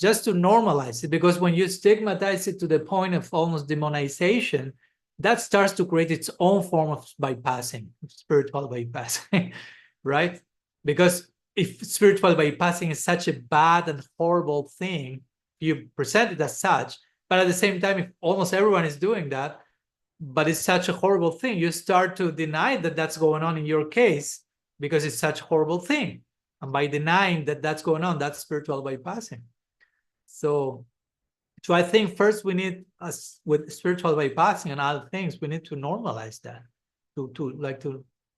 Just to normalize it, because when you stigmatize it to the point of almost demonization, that starts to create its own form of bypassing, spiritual bypassing, right? Because if spiritual bypassing is such a bad and horrible thing, you present it as such, but at the same time, if almost everyone is doing that, but it's such a horrible thing, you start to deny that that's going on in your case because it's such a horrible thing. And by denying that that's going on, that's spiritual bypassing. So I think first we need, as with spiritual bypassing and other things, we need to normalize that.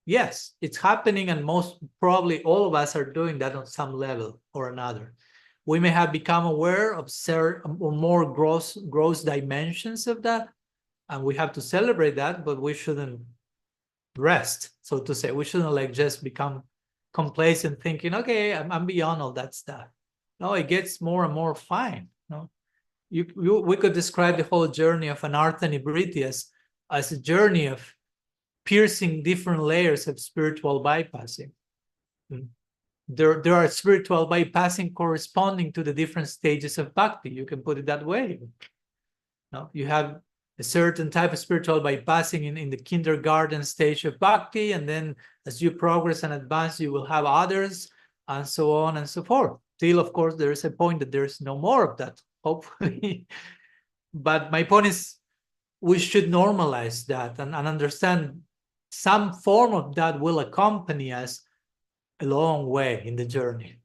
Yes, it's happening, and most probably all of us are doing that on some level or another. We may have become aware of certain or more gross dimensions of that, and we have to celebrate that, but we shouldn't rest, so to say. We shouldn't just become complacent thinking, okay, I'm beyond all that stuff. No, it gets more and more fine. No, we could describe the whole journey of Anartha Nibriti as a journey of piercing different layers of spiritual bypassing. There are spiritual bypassing corresponding to the different stages of bhakti. You can put it that way. No, you have a certain type of spiritual bypassing in the kindergarten stage of bhakti, and then as you progress and advance, you will have others, and so on and so forth. Till, of course, there is a point that there's no more of that, hopefully. But my point is, we should normalize that and understand some form of that will accompany us a long way in the journey.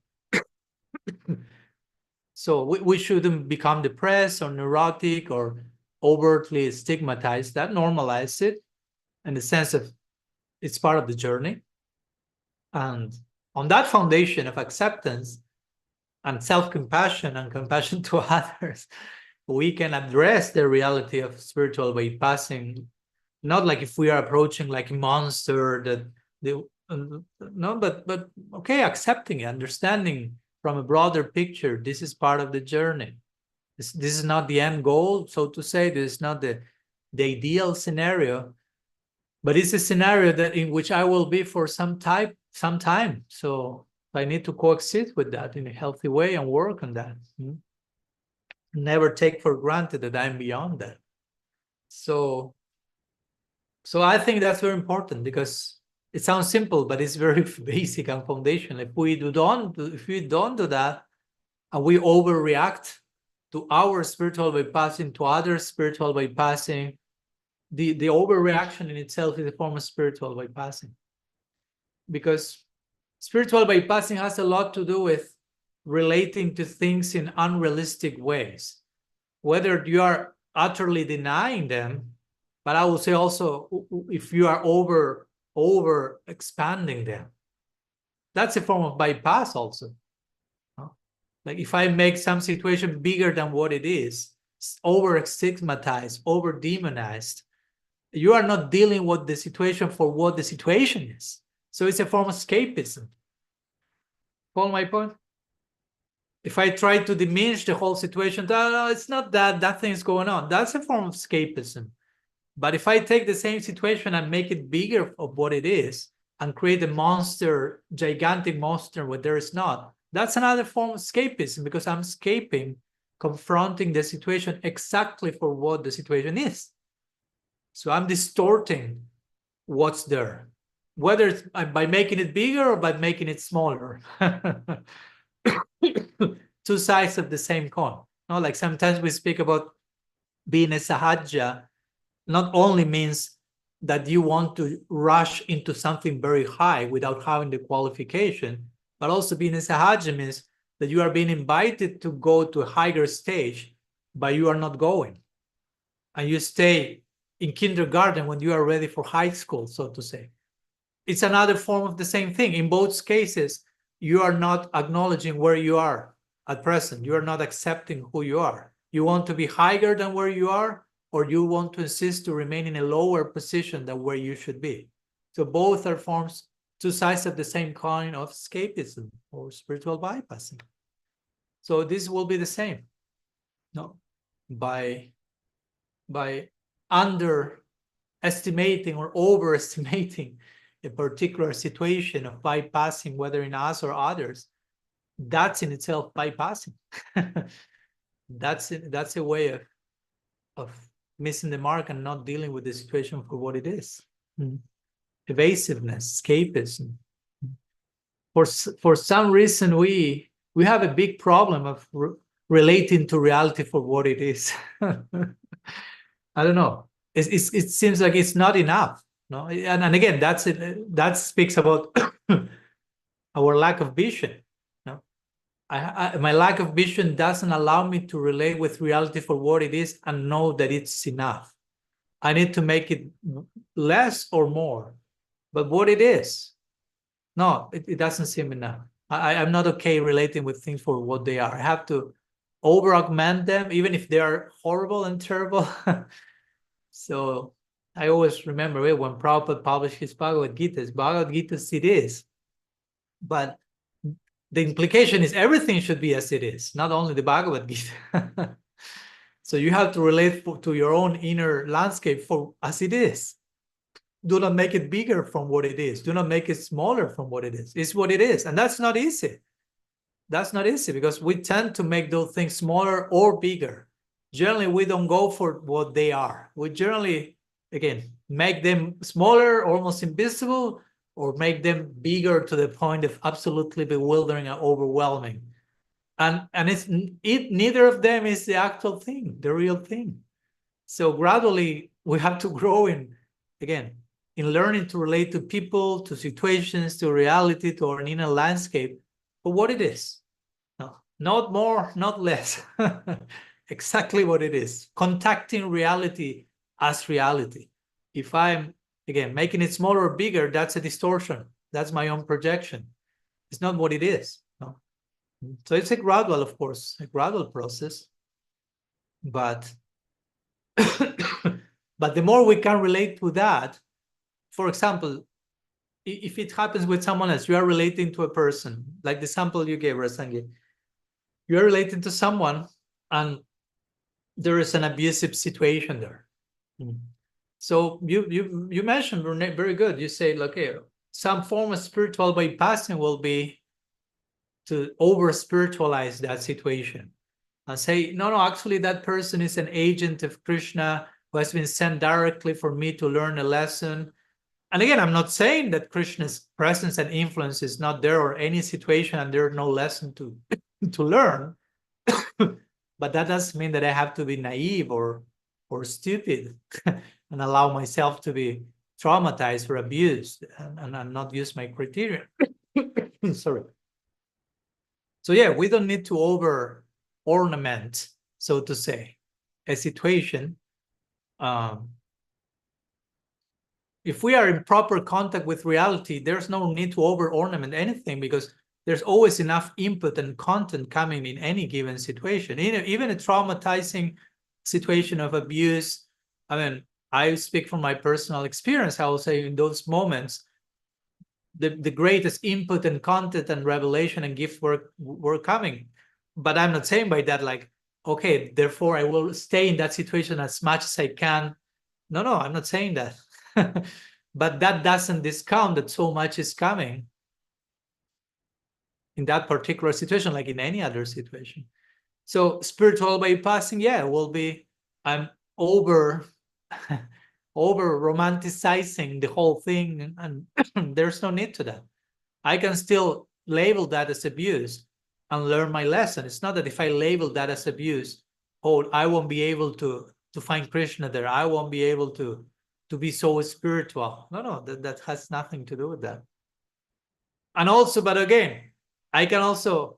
So we shouldn't become depressed or neurotic or overtly stigmatize that, normalize it in the sense of it's part of the journey. And on that foundation of acceptance and self-compassion and compassion to others, we can address the reality of spiritual bypassing, not like if we are approaching like a monster that no, but okay, accepting it, understanding from a broader picture. This is part of the journey. This is not the end goal, so to say. This is not the ideal scenario, but it's a scenario that in which I will be for some time. So I need to coexist with that in a healthy way and work on that. Never take for granted that I'm beyond that. So I think that's very important, because it sounds simple, but it's very basic and foundational. If we don't do that, and we overreact to our spiritual bypassing, to others' spiritual bypassing, the overreaction in itself is a form of spiritual bypassing. Because spiritual bypassing has a lot to do with relating to things in unrealistic ways. Whether you are utterly denying them, but I will say also, if you are over expanding them, that's a form of bypass also. Like if I make some situation bigger than what it is, over stigmatized, over demonized, you are not dealing with the situation for what the situation is. So it's a form of escapism. Follow my point? If I try to diminish the whole situation, it's not that thing is going on. That's a form of escapism. But if I take the same situation and make it bigger of what it is, and create a monster, gigantic monster where there is not, that's another form of escapism, because I'm escaping, confronting the situation exactly for what the situation is. So I'm distorting what's there, whether it's by making it bigger or by making it smaller. Two sides of the same coin. No, like sometimes we speak about being a sahaja, not only means that you want to rush into something very high without having the qualification, but also being a sahaja means that you are being invited to go to a higher stage, but you are not going. And you stay in kindergarten when you are ready for high school, so to say. It's another form of the same thing. In both cases, you are not acknowledging where you are at present. You are not accepting who you are. You want to be higher than where you are, or you want to insist to remain in a lower position than where you should be. So both are forms, two sides of the same coin of escapism or spiritual bypassing. So this will be the same. No, by underestimating or overestimating a particular situation of bypassing, whether in us or others, that's in itself bypassing. That's a way of missing the mark and not dealing with the situation for what it is. Evasiveness, escapism. For some reason, we have a big problem of relating to reality for what it is. I don't know. It seems like it's not enough. No, and again, that speaks about our lack of vision. No, my lack of vision doesn't allow me to relate with reality for what it is and know that it's enough. I need to make it less or more, but what it is, no, it doesn't seem enough. I'm not okay relating with things for what they are. I have to over-augment them, even if they are horrible and terrible. So I always remember when Prabhupada published his Bhagavad Gita it is, but the implication is everything should be as it is, not only the Bhagavad Gita. So you have to relate to your own inner landscape for as it is. Do not make it bigger from what it is. Do not make it smaller from what it is. It's what it is. And that's not easy. That's not easy because we tend to make those things smaller or bigger. Generally, we don't go for what they are. We generally, again, make them smaller, almost invisible, or make them bigger to the point of absolutely bewildering and overwhelming. And neither of them is the actual thing, the real thing. So gradually, we have to grow in learning to relate to people, to situations, to reality, to our inner landscape, for what it is. No, not more, not less. Exactly what it is. Contacting reality as reality. If I'm, again, making it smaller or bigger, that's a distortion. That's my own projection. It's not what it is. No? So it's a gradual, of course, a gradual process. But, but the more we can relate to that, for example, if it happens with someone else, you are relating to a person, like the sample you gave, Rasangi. You're relating to someone and there is an abusive situation there. So you mentioned very good. You say, okay, some form of spiritual bypassing will be to over spiritualize that situation and say, no, actually that person is an agent of Krishna who has been sent directly for me to learn a lesson. And again, I'm not saying that Krishna's presence and influence is not there or any situation and there's no lesson to learn. But that doesn't mean that I have to be naive or stupid and allow myself to be traumatized or abused and not use my criteria. Sorry. So yeah, we don't need to over ornament, so to say, a situation. If we are in proper contact with reality, there's no need to over ornament anything because there's always enough input and content coming in any given situation. Even a traumatizing situation of abuse. I mean, I speak from my personal experience. I will say in those moments, the greatest input and content and revelation and gift were coming. But I'm not saying by that, like, okay, therefore I will stay in that situation as much as I can. No, I'm not saying that. But that doesn't discount that so much is coming in that particular situation, like in any other situation. So spiritual bypassing, yeah, will be I'm over romanticizing the whole thing, and there's no need to that. I can still label that as abuse and learn my lesson. It's not that if I label that as abuse, I won't be able to find Krishna there. I won't be able to be so spiritual. No, that has nothing to do with that. And also, but again, I can also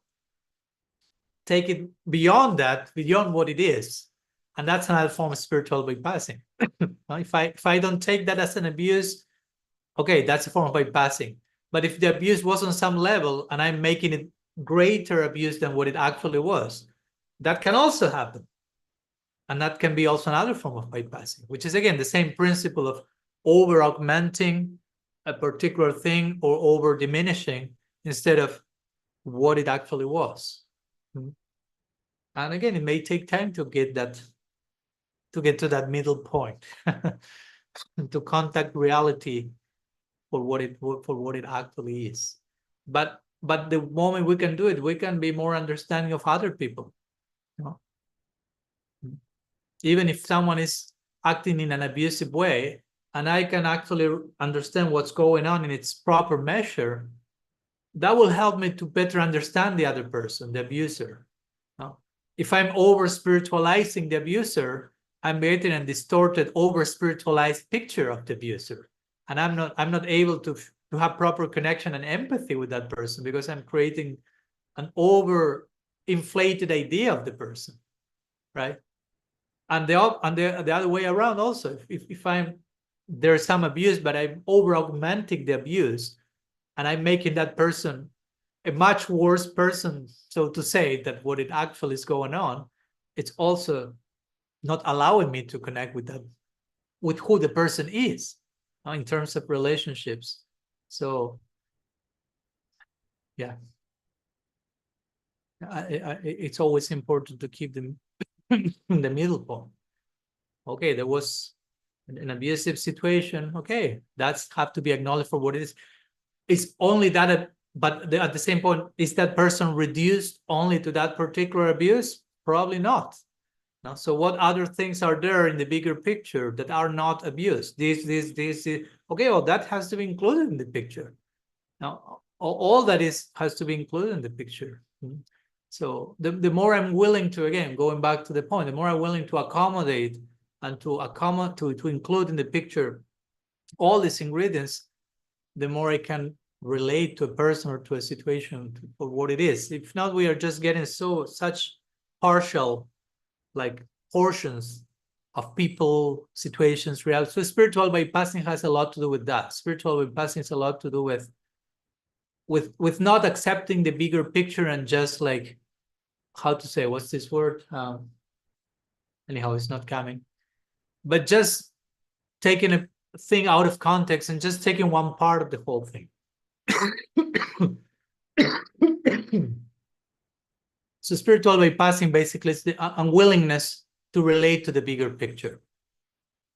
take it beyond that, beyond what it is. And that's another form of spiritual bypassing. If I don't take that as an abuse, okay, that's a form of bypassing. But if the abuse was on some level and I'm making it greater abuse than what it actually was, that can also happen. And that can be also another form of bypassing, which is, again, the same principle of over augmenting a particular thing or over diminishing instead of what it actually was. And again, it may take time to get to that middle point, to contact reality for what it actually is. But the moment we can do it, we can be more understanding of other people. Even if someone is acting in an abusive way, and I can actually understand what's going on in its proper measure, that will help me to better understand the other person, the abuser. If I'm over spiritualizing the abuser, I'm getting a distorted, over spiritualized picture of the abuser, and I'm not able to have proper connection and empathy with that person because I'm creating an over inflated idea of the person, right? And the other way around also, if there's some abuse, but I'm over augmenting the abuse, and I'm making that person a much worse person, so to say, that what it actually is going on, it's also not allowing me to connect with who the person is in terms of relationships. So, yeah, it's always important to keep them in the middle point. Okay, there was an abusive situation. Okay, that's have to be acknowledged for what it is. It's only that, but at the same point, is that person reduced only to that particular abuse? Probably not. Now, so what other things are there in the bigger picture that are not abuse? This. Okay, well, that has to be included in the picture. Now, all that has to be included in the picture. So the more I'm willing to, again, going back to the point, the more I'm willing to accommodate and to include in the picture all these ingredients, the more I can relate to a person or to a situation for what it is. If not, we are just getting such partial, like, portions of people, situations, reality. So spiritual bypassing has a lot to do with that. Spiritual bypassing has a lot to do with not accepting the bigger picture and just, like, how to say, what's this word? Anyhow, it's not coming. But just taking thing out of context and just taking one part of the whole thing. So spiritual bypassing basically is the unwillingness to relate to the bigger picture,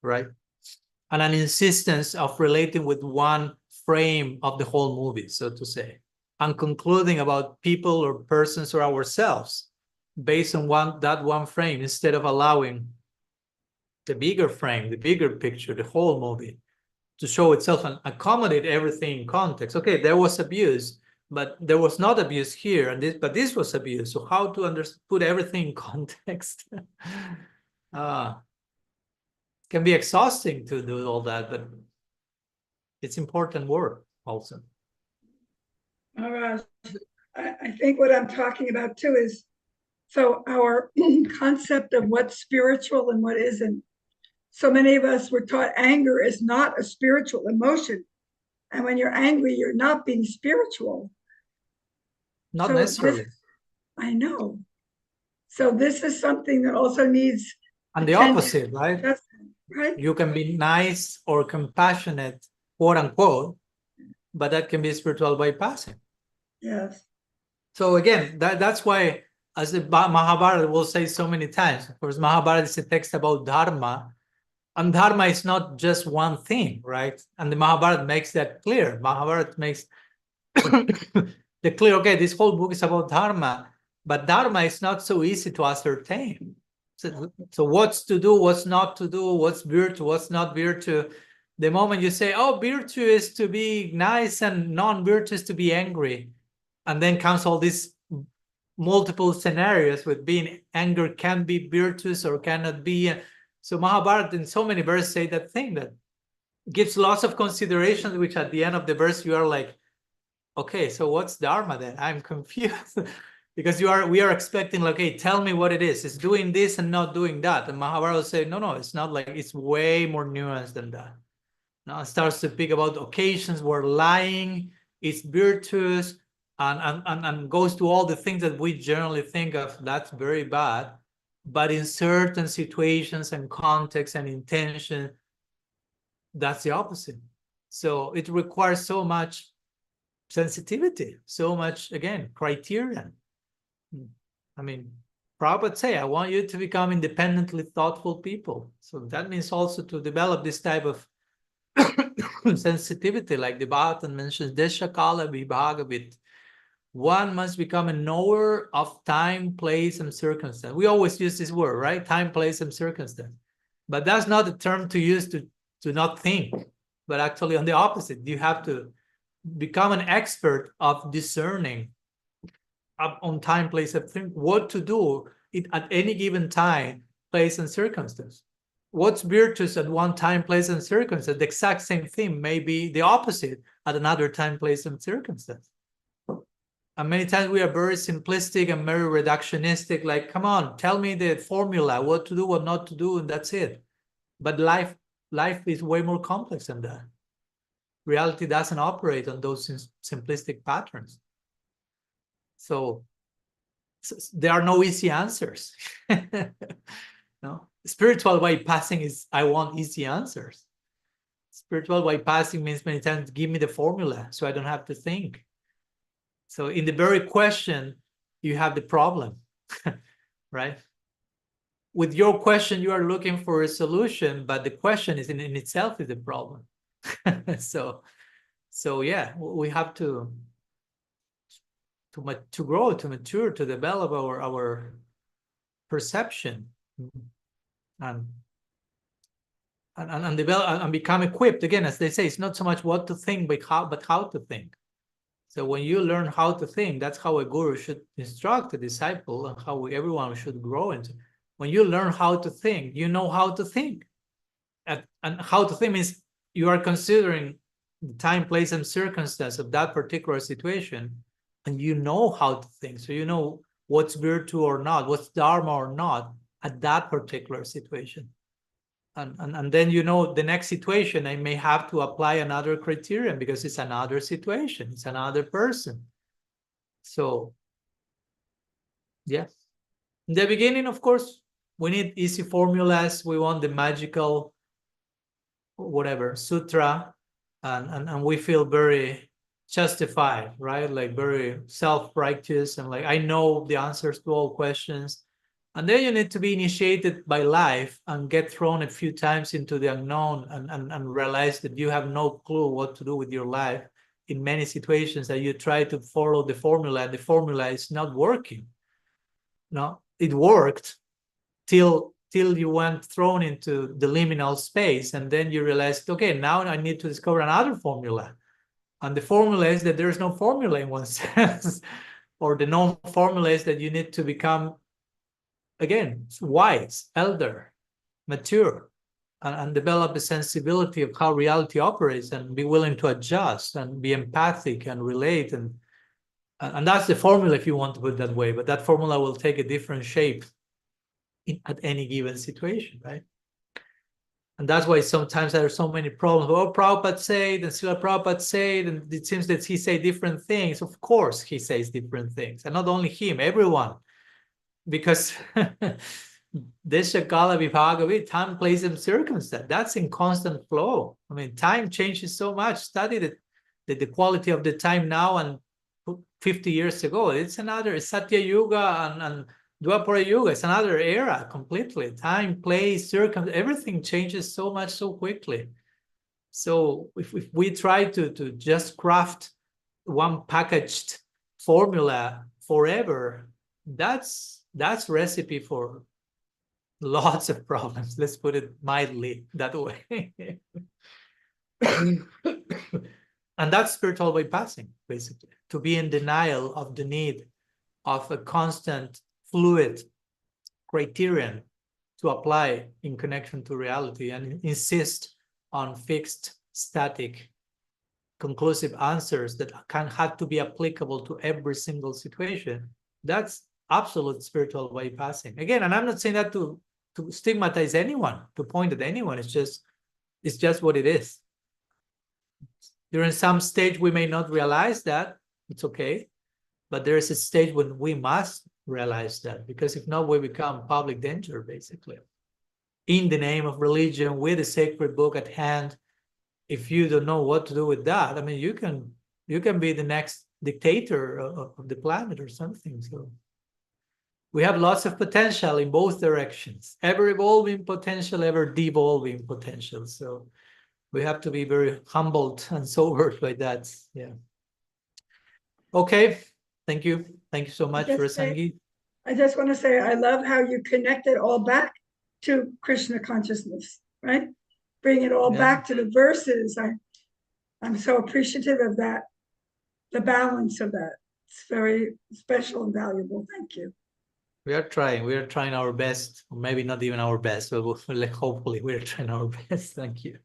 right? And an insistence of relating with one frame of the whole movie, so to say, and concluding about people or persons or ourselves based on that one frame, instead of allowing the bigger frame, the bigger picture, the whole movie to show itself and accommodate everything in context. Okay, there was abuse, but there was not abuse here, and this was abuse. So how to put everything in context? Can be exhausting to do all that, but it's important work also. Maharaj, I think what I'm talking about too is, so our concept of what's spiritual and what isn't. So many of us were taught anger is not a spiritual emotion. And when you're angry, you're not being spiritual. Not So necessarily. I know. So this is something that also needs And the attention. opposite, right? That's right. You can be nice or compassionate, quote unquote, but that can be spiritual bypassing. Yes. So again, that's why, as the Mahabharata will say so many times, of course, Mahabharata is a text about Dharma, and Dharma is not just one thing, right? And the Mahabharata makes that clear. Mahabharata makes the clear, okay, this whole book is about Dharma, but Dharma is not so easy to ascertain. So what's to do, what's not to do, what's virtue, what's not virtue. The moment you say, oh, virtue is to be nice and non-virtue is to be angry, and then comes all these multiple scenarios with being anger can be virtuous or cannot be. So Mahabharata in so many verses say that thing that gives lots of considerations, which at the end of the verse you are like, okay, so what's Dharma then? I'm confused. Because we are expecting, like, okay, tell me what it is. It's doing this and not doing that. And Mahabharata will say, no, it's not like, it's way more nuanced than that. Now it starts to speak about occasions where lying is virtuous, and goes to all the things that we generally think of, that's very bad. But in certain situations and contexts and intention, that's the opposite. So it requires so much sensitivity, so much, again, criterion. I mean, Prabhupada say, I want you to become independently thoughtful people. So that means also to develop this type of sensitivity, like the Bhagavatam mentions, Deshakala Vibhagavit. One must become a knower of time, place, and circumstance. We always use this word, right? Time, place, and circumstance. But that's not the term to use to not think, but actually on the opposite. You have to become an expert of discerning on time, place, and thing, what to do at any given time, place, and circumstance. What's virtuous at one time, place, and circumstance? The exact same thing may be the opposite at another time, place, and circumstance. And many times we are very simplistic and very reductionistic, like, come on, tell me the formula, what to do, what not to do, and that's it. But life is way more complex than that. Reality doesn't operate on those simplistic patterns. So there are no easy answers. No, spiritual bypassing is, I want easy answers. Spiritual bypassing means many times, give me the formula so I don't have to think. So in the very question, you have the problem, right? With your question, you are looking for a solution, but the question is in itself is the problem. So yeah, we have to grow, to mature, to develop our perception, and develop and become equipped. Again, as they say, it's not so much what to think, but how to think. So when you learn how to think, that's how a guru should instruct a disciple, and how everyone should grow into. When you learn how to think, you know how to think. And how to think means you are considering the time, place, and circumstance of that particular situation, and you know how to think. So you know what's virtue or not, what's dharma or not at that particular situation. And then you know the next situation, I may have to apply another criterion because it's another situation, it's another person. So yeah, in the beginning, of course, we need easy formulas. We want the magical whatever sutra, and we feel very justified, right? Like very self-righteous, and like I know the answers to all questions. And then you need to be initiated by life and get thrown a few times into the unknown, and realize that you have no clue what to do with your life in many situations, that you try to follow the formula, and the formula is not working. No, it worked till you went thrown into the liminal space, and then you realized, okay, now I need to discover another formula. And the formula is that there's no formula in one sense, or the known formula is that you need to become, again, wise, elder, mature, and develop a sensibility of how reality operates, and be willing to adjust and be empathic and relate, and that's the formula, if you want to put it that way. But that formula will take a different shape at any given situation, right? And that's why sometimes there are so many problems. Oh, Prabhupada said, and Srila Prabhupada said, and it seems that he says different things. Of course, he says different things, and not only him, everyone. Because Desha Kala Vibhagavi, time, place, and circumstance, that's in constant flow. I mean, time changes so much. Study the quality of the time now and 50 years ago. It's another Satya Yuga and Dwapara Yuga. It's another era completely. Time, place, circumstance, everything changes so much so quickly. So if we try to just craft one packaged formula forever, that's recipe for lots of problems. Let's put it mildly that way. And that's spiritual bypassing, basically, to be in denial of the need of a constant fluid criterion to apply in connection to reality, and insist on fixed, static, conclusive answers that can have to be applicable to every single situation. That's absolute spiritual bypassing. Again, and I'm not saying that to stigmatize anyone, to point at anyone. It's just what it is. During some stage, we may not realize that. It's okay. But there is a stage when we must realize that, because if not, we become public danger, basically. In the name of religion, with a sacred book at hand, if you don't know what to do with that, I mean, you can be the next dictator of the planet or something. So we have lots of potential in both directions, ever evolving potential, ever devolving potential. So we have to be very humbled and sobered by that. Yeah. Okay. Thank you. Thank you so much, Rasangi. I just want to say, I love how you connect it all back to Krishna consciousness, right? Bring it all back to the verses. I'm so appreciative of that, the balance of that. It's very special and valuable. Thank you. We are trying our best, or maybe not even our best, but hopefully we're trying our best. Thank you.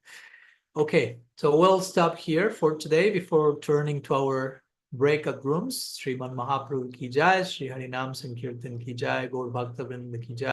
Okay, so we'll stop here for today before turning to our breakout rooms. Sriman Mahaprabhu ki jai, Shri Harinam Sankirtan ki jai, Gaur Bhakta Vrinda ki jai.